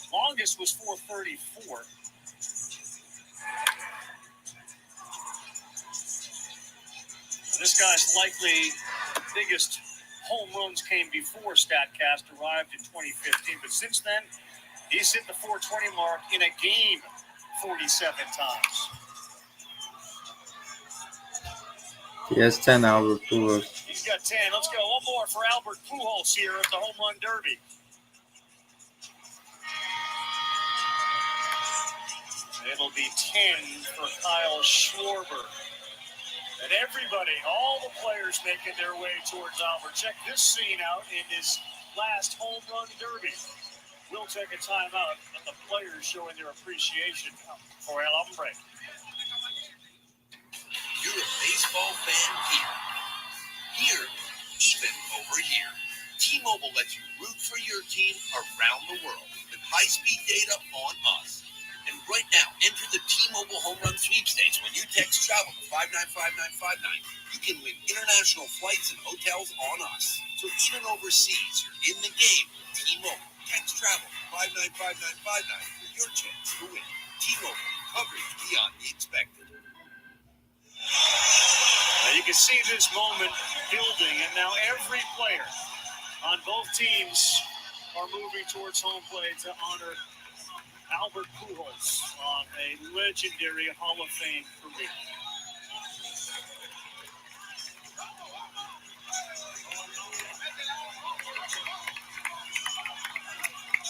Longest was 434. This guy's likely biggest home runs came before StatCast arrived in 2015, but since then, he's hit the 420 mark in a game 47 times. He has 10, Albert Pujols. He's got 10. Let's go. One more for Albert Pujols here at the Home Run Derby. It'll be 10 for Kyle Schwarber. And everybody, all the players making their way towards Albert. Check this scene out in his last Home Run Derby. We'll take a timeout, and the players showing their appreciation for El Hombre. You're a baseball fan here. over here. T-Mobile lets you root for your team around the world with high-speed data on us. And right now, enter the T-Mobile Home Run Sweepstakes. When you text travel to 595959, you can win international flights and hotels on us. So even overseas, you're in the game with T-Mobile. Text travel to 595959 for your chance to win. T-Mobile, coverage beyond the expected. Now you can see this moment building, and now every player on both teams are moving towards home plate to honor Albert Pujols on a legendary Hall of Fame career.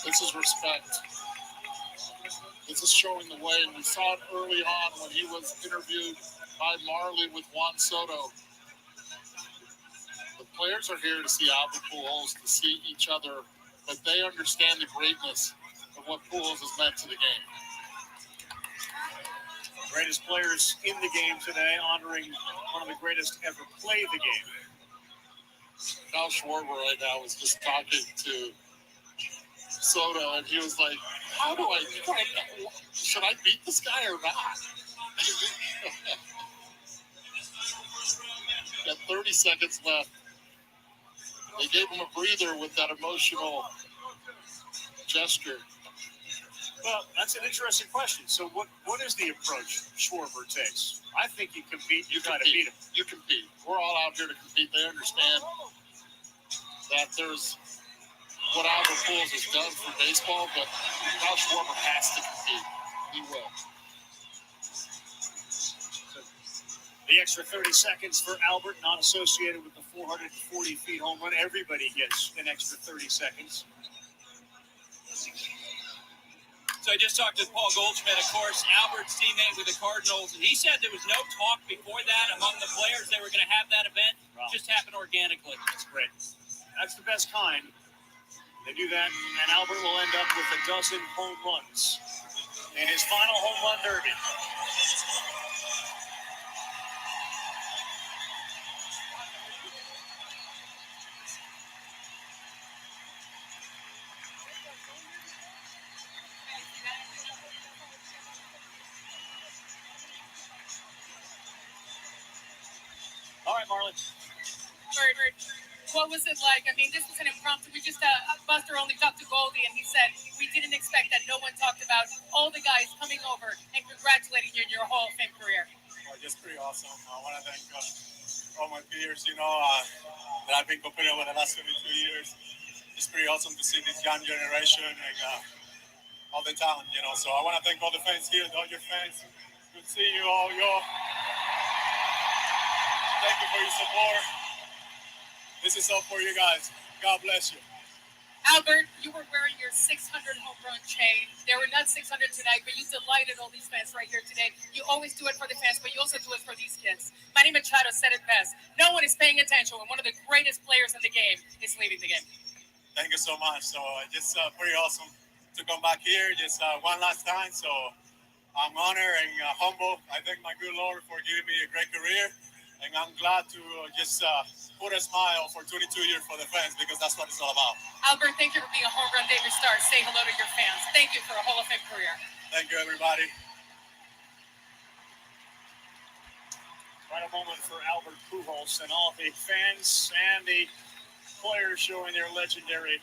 This is respect. This is showing the way, and we saw it early on when he was interviewed by Marley with Juan Soto. The players are here to see Albert Pujols, to see each other, but they understand the greatness of what Pujols has meant to the game. Greatest players in the game today, honoring one of the greatest ever play the game. Kyle Schwarber right now was just talking to Soto, and he was like, should I beat this guy or not? Got 30 seconds left. They gave him a breather with that emotional gesture. Well, that's an interesting question. So what is the approach Schwarber takes? I think you compete, you got to beat him. You compete. We're all out here to compete. They understand that there's what Albert Pujols has done for baseball, but Kyle Schwarber has to compete. He will. The extra 30 seconds for Albert, not associated with the 440 feet home run. Everybody gets an extra 30 seconds. So I just talked to Paul Goldschmidt, of course, Albert's teammate with the Cardinals, and he said there was no talk before that among the players. They were going to have that event. Wow. Just happened organically. That's great. That's the best kind. They do that, and Albert will end up with a dozen home runs in his final home run derby. All right, Marlon. Bert, what was it like? I mean, this was an impromptu. We just, Buster only talked to Goldie, and he said we didn't expect that. No one talked about all the guys coming over and congratulating you in your Hall of Fame career. Well, just pretty awesome. I want to thank all my peers, that I've been competing over the last 22 years. It's pretty awesome to see this young generation and all the talent, So I want to thank all the fans here, all your fans. Good to see you all. Thank you for your support. This is all for you guys. God bless you. Albert, you were wearing your 600 home run chain. There were not 600 tonight, but you delighted all these fans right here today. You always do it for the fans, but you also do it for these kids. Manny Machado said it best. No one is paying attention when one of the greatest players in the game is leaving the game. Thank you so much. So just pretty awesome to come back here just one last time. So I'm honored and humble. I thank my good Lord for giving me a great career. And I'm glad to just put a smile for 22 years for the fans because that's what it's all about. Albert, thank you for being a home run David star. Say hello to your fans. Thank you for a Hall of Fame career. Thank you, everybody. Final moment for Albert Pujols and all the fans and the players showing their legendary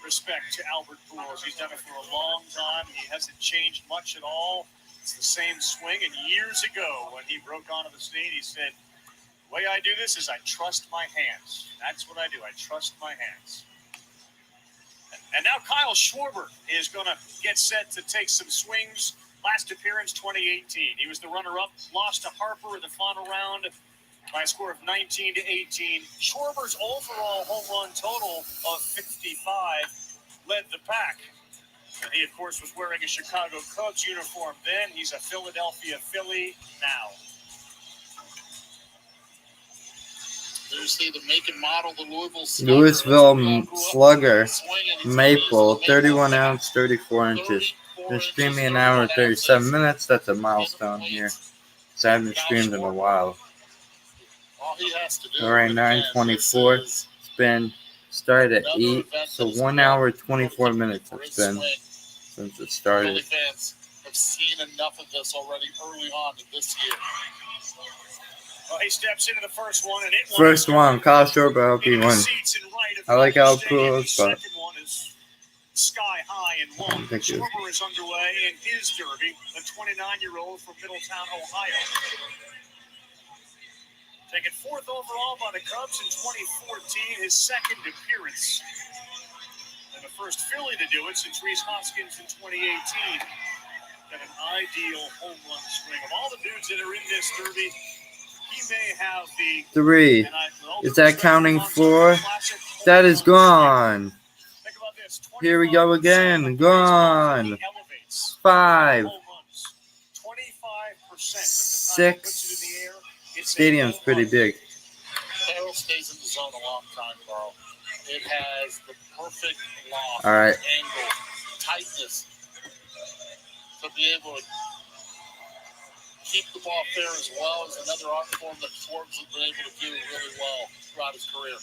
respect to Albert Pujols. He's done it for a long time. He hasn't changed much at all. It's the same swing. And years ago, when he broke onto the scene, he said, "The way I do this is I trust my hands." That's what I do. I trust my hands. And now Kyle Schwarber is going to get set to take some swings. Last appearance, 2018. He was the runner-up, lost to Harper in the final round by a score of 19-18. Schwarber's overall home run total of 55 led the pack. And he, of course, was wearing a Chicago Cubs uniform then. He's a Philadelphia Philly now. There you see the make and model, the Louisville Slugger Maple, 31 ounce, 34 inches. Been streaming an hour and 37 minutes. That's a milestone here. So I haven't streamed in a while. All he has to do All right, 9:24. been started at 8, so 1 hour 24 minutes it's been since it started. Philly fans have seen enough of this already early on in this year. Well, he steps into the first one, and it First one, Kyle Schwarber, I hope he wins. I like how cool, but sky high and long. I think it is. Schwarber is underway in his derby, the 29-year-old from Middletown, Ohio. Taken 4th overall by the Cubs in 2014, his second appearance. And the first Philly to do it since Rhys Hoskins in 2018. Got an ideal home run swing. Of all the dudes that are in this derby, he may have the 3. Is that counting 4? That is gone. Here we go again. Gone. 5. 6. Stadium's pretty big. Carroll stays in the zone a long time, Carl. It has the perfect loft, All right. angle, tightness to be able to keep the ball fair as well as another art form that Forbes has been able to do really well throughout his career.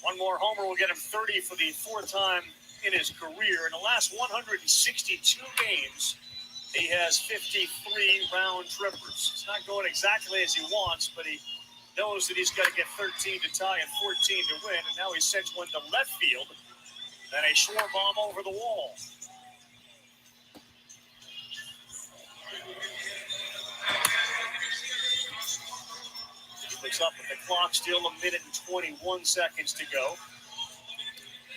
One more homer will get him 30 for the 4th time in his career. In the last 162 games, he has 53 round trippers. It's not going exactly as he wants, but he knows that he's got to get 13 to tie and 14 to win. And now he sends one to left field. Then a short bomb over the wall. He looks up at the clock, still 1 minute and 21 seconds to go.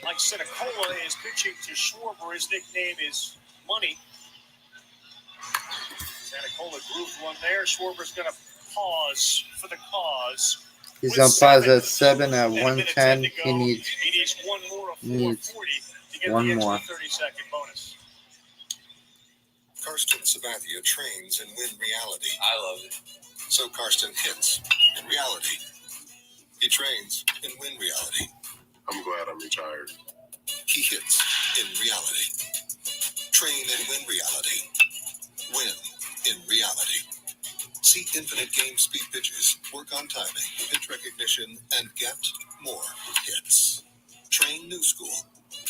Mike Sinicola is pitching to Schwarber. His nickname is Money. Sinicola grooved one there. Schwarber's going to pause for the cause. He's on pause at 7 at 110. He needs one more of 440 to get one the more. extra 30-second bonus. Karsten Sabathia trains in Win Reality. I love it. So Karsten hits in reality. He trains in Win Reality. I'm glad I'm retired. He hits in reality. Train in Win Reality. Win in reality. See infinite game speed pitches, work on timing, pitch recognition, and get more hits. Train new school.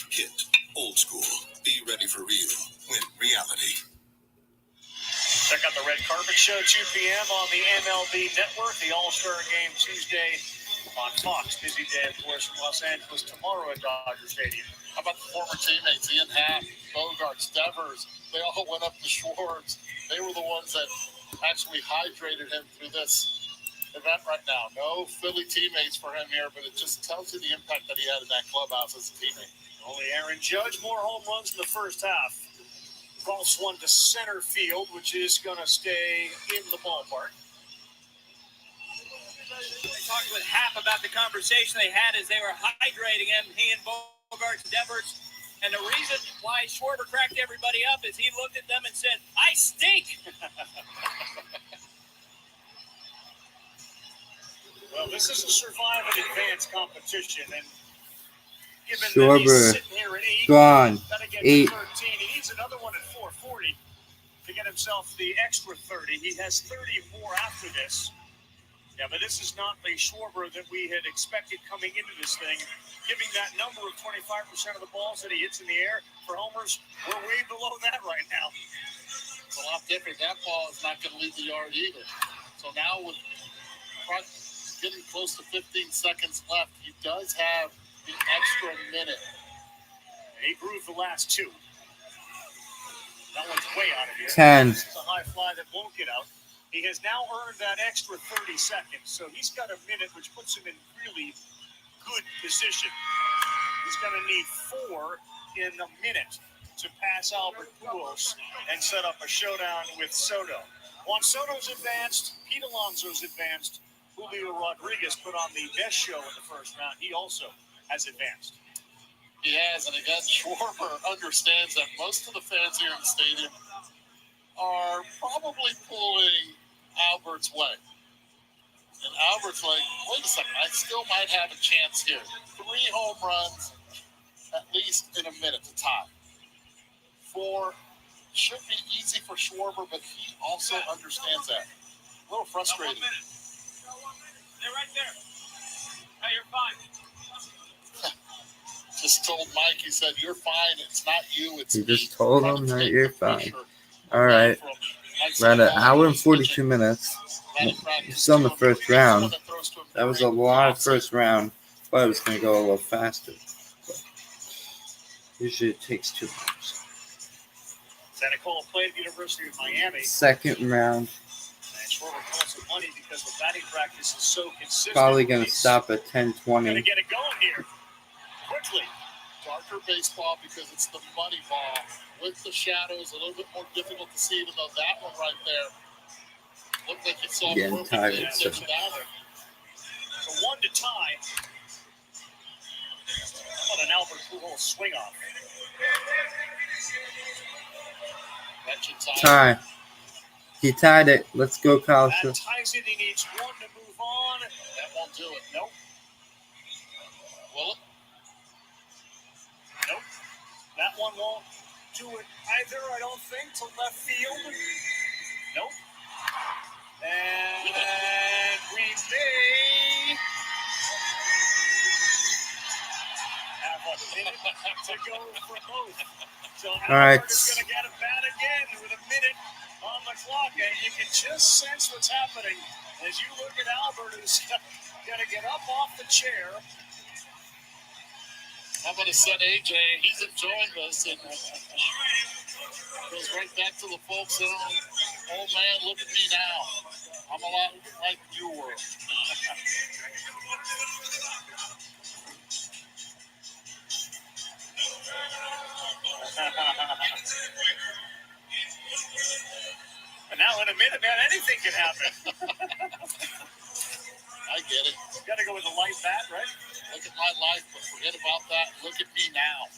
Hit old school. Be ready for real. Win reality. Check out the Red Carpet Show, 2 p.m. on the MLB Network. The All-Star Game Tuesday on Fox. Busy day, of course, from Los Angeles tomorrow at Dodger Stadium. How about the former teammates, Ian Happ, Bogarts, Devers? They all went up to Schwartz. They were the ones that actually hydrated him through this event right now. No Philly teammates for him here, but it just tells you the impact that he had in that clubhouse as a teammate. Only Aaron Judge, more home runs in the first half. Cross one to center field, which is going to stay in the ballpark. I talked with Happ about the conversation they had as they were hydrating him, he and Bogarts and Devers. And the reason why Schwarber cracked everybody up is he looked at them and said, I stink. Well, this is a survive and advance competition. And given Schwarber, that he's sitting here at 8, gone. gotta get 8. 13. He needs another one at 440 to get himself the extra 30. He has 30 more after this. Yeah, but this is not the Schwarber that we had expected coming into this thing. Giving that number of 25% of the balls that he hits in the air for homers, we're way below that right now. It's a lot different. That ball is not going to leave the yard either. So now with getting close to 15 seconds left, he does have the extra minute. And he grooved the last 2. That one's way out of here. 10. It's a high fly that won't get out. He has now earned that extra 30 seconds, so he's got a minute, which puts him in really good position. He's going to need 4 in a minute to pass Albert Pujols and set up a showdown with Soto. Juan Soto's advanced, Pete Alonso's advanced, Julio Rodriguez put on the best show in the first round. He also has advanced. He has, and again, Schwarber understands that most of the fans here in the stadium are probably pulling Albert's way. And Albert's like, wait a second, I still might have a chance here. 3 home runs, at least in a minute to tie. 4 should be easy for Schwarber, but he also understands that. A little frustrating. They're right there. you're fine. Just told Mike, he said, "You're fine. It's not you. It's He me." just told him that you're fine. All right. We're at an hour and 42 minutes. Still in the first round. That was a lot of first round. Thought it was going to go a little faster. But usually it takes 2 hours. Santa Clara played at the University of Miami. Second round. And Schwarber calls some money because the batting practice is so consistent. Probably going to stop at 10:20. Going to get it going here. Quickly. Darker baseball because it's the money ball. With the shadows, a little bit more difficult to see, even though that one right there looked like it saw Getting tired, so. So 1 to tie. How about an Albert Pujols swing off? Tie. He tied it. Let's go, Kyle. That ties it. He needs 1 to move on. That won't do it. Nope. Will it? Nope. That one won't do it either, I don't think, to left field. Nope. And we may have a minute to go for both. So Albert is going to get a bat again with a minute on the clock, and you can just sense what's happening as you look at Albert, who's going to get up off the chair. How about his son AJ? He's enjoying this and goes right back to the folks that are, "Oh man, look at me now. I'm a lot like you were." And now in a minute, man, anything can happen. I get it. You got to go with a light bat, right? Look at my life, but forget about that. Look at me now.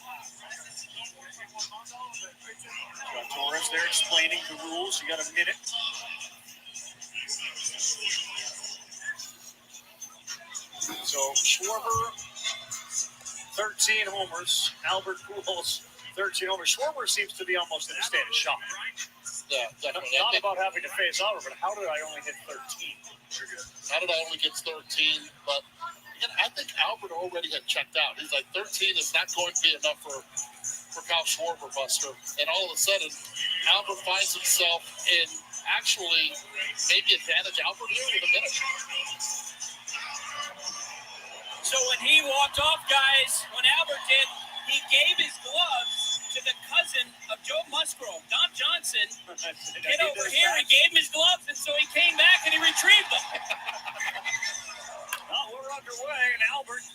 Got Torres there explaining the rules. You got a minute. So Schwarber, 13 homers. Albert Pujols, 13 homers. Schwarber seems to be almost in a state of shock. Yeah, definitely. Not about having to face Albert, but how did I only hit 13? How did I only get 13? But again, I think Albert already had checked out. He's like, 13 is not going to be enough for Kyle Schwarber, Buster. And all of a sudden, Albert finds himself in actually maybe advantage Albert here with a minute. So when he walked off, guys, when Albert did, he gave his gloves to the cousin of Joe Musgrove, Don Johnson. Get over here. He gave him his gloves, and so he came back and he retrieved them. Well, we're underway, and Albert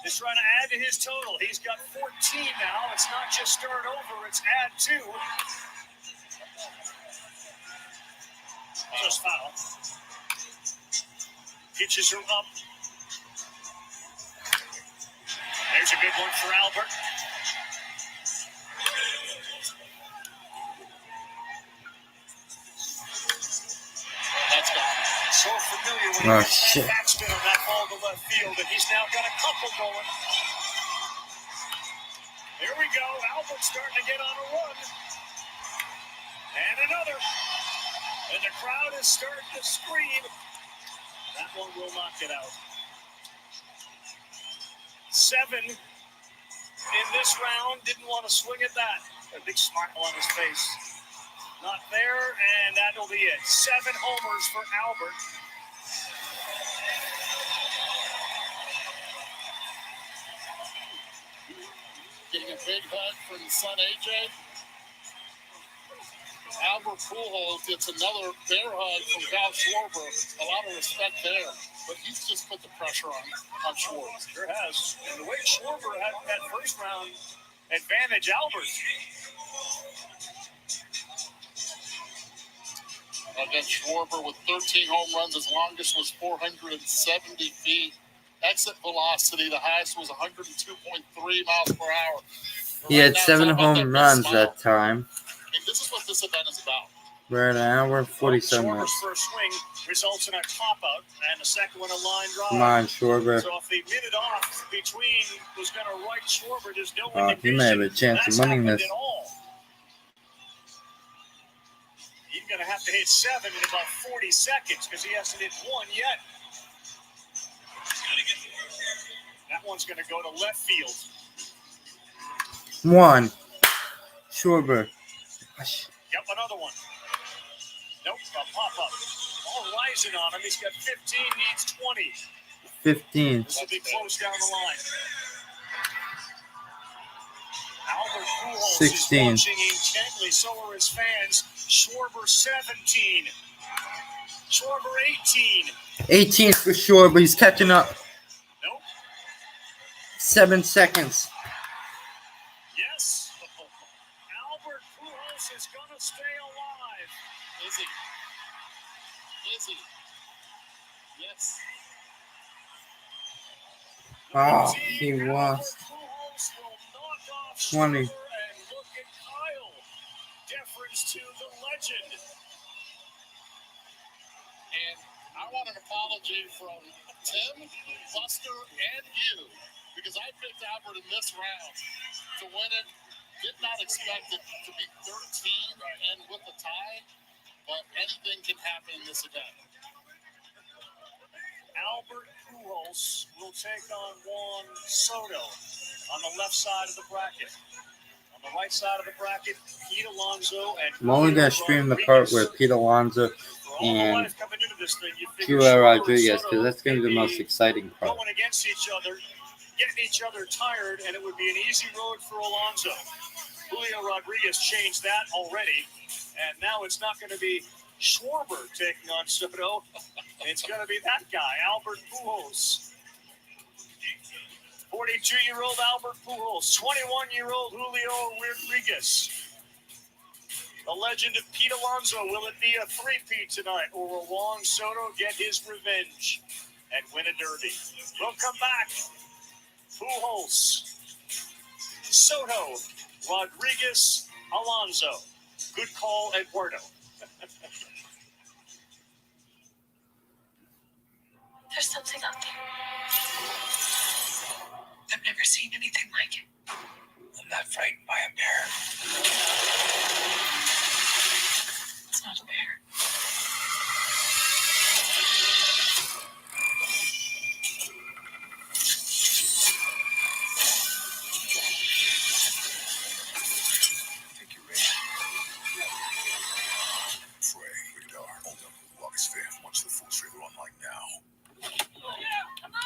is trying to add to his total. He's got 14 now. It's not just start over, it's add 2. Just foul. Pitches are up. There's a good one for Albert. That's gone. So familiar when he gets that backspin on that ball to left field, and he's now got a couple going. Here we go. Albert starting to get on a run. And another. And the crowd is starting to scream. That one will not get out. 7 in this round. Didn't want to swing at that. A big smile on his face. Not there, and that'll be it. 7 homers for Albert. Getting a big hug from his son AJ. Albert Pujols gets another bear hug from Kyle Schwarber. A lot of respect there, but he's just put the pressure on Schwarber. Sure has. And the way Schwarber had that first round advantage, Albert. Again, Schwarber with 13 home runs. His longest was 470 feet. Exit velocity, the highest was 102.3 miles per hour. He had 7 home runs that time. And this is what this event is about. We're at an hour and 47 minutes. Schwarber's first swing results in a pop-out, and the second one a line drive. Come on, Schwarber. So if the minute off between was going to right Schwarber, there's no indication he may have a chance of winning this. He's going to have to hit 7 in about 40 seconds because he hasn't hit 1 yet. That one's going to go to left field. 1. Schwarber. Yep, another one. Nope, a pop-up. All rising on him. He's got 15, needs 20. 15. This will be close down the line. Albert Pujols 16. is watching intently. So are his fans. Schwarber 17. Schwarber 18. 18 for Schwarber. He's catching up. Nope. 7 seconds. Yes. Albert Pujols is going to stay alive. Is he? Is he? Yes. Oh, he lost. 20. And look at Kyle. Deference to the legend. And I want an apology from Tim, Buster, and you, because I picked Albert in this round to win it. Did not expect it to be 13 and with a tie, but anything can happen in this event. Albert Pujols will take on Juan Soto on the left side of the bracket. On the right side of the bracket, Pete Alonso and I'm only going to stream the part where Pete Alonso and Julio Rodriguez, because that's going to be the most exciting part. Going against each other, getting each other tired, and it would be an easy road for Alonso. Julio Rodriguez changed that already, and now it's not going to be Schwarber taking on Soto. It's going to be that guy, Albert Pujols. 42-year-old Albert Pujols, 21-year-old Julio Rodriguez. The legend of Pete Alonso, will it be a three-peat tonight, or will Juan Soto get his revenge and win a derby? We'll come back. Pujols, Soto, Rodriguez, Alonso. Good call, Eduardo. There's something up there. I've never seen anything like it. I'm not frightened by a bear. It's not a bear. I think you're ready. Trey, radar. Hold up. August 5th. Watch the full trailer online now. Come on!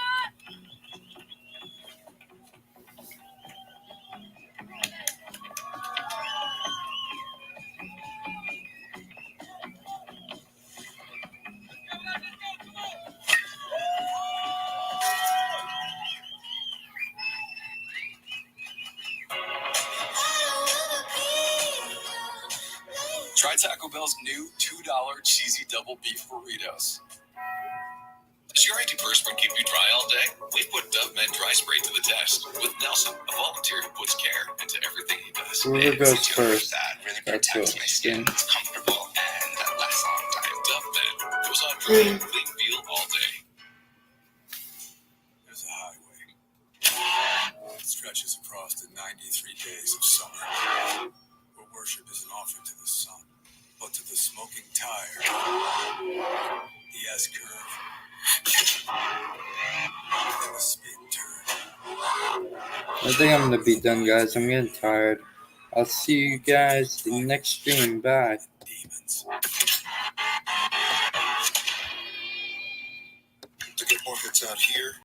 Try Taco Bell's new $2 cheesy double beef burritos. Does your antiperspirant keep you dry all day? We put Dove Men Dry Spray to the test with Nelson, a volunteer who puts care into everything he does. Whoever goes first, that really that's protects your my skin. skin. It's comfortable and that lasts a long time. Dove Men goes on dry, clean feel all day. There's a highway. It stretches across the 93 days of summer, where worship isn't offered to the sun, but to the smoking tire, the S-curve, and the spin turn. I think I'm going to be done, guys. I'm getting tired. I'll see you guys in the next stream. Bye. Demons. To get more hits out here,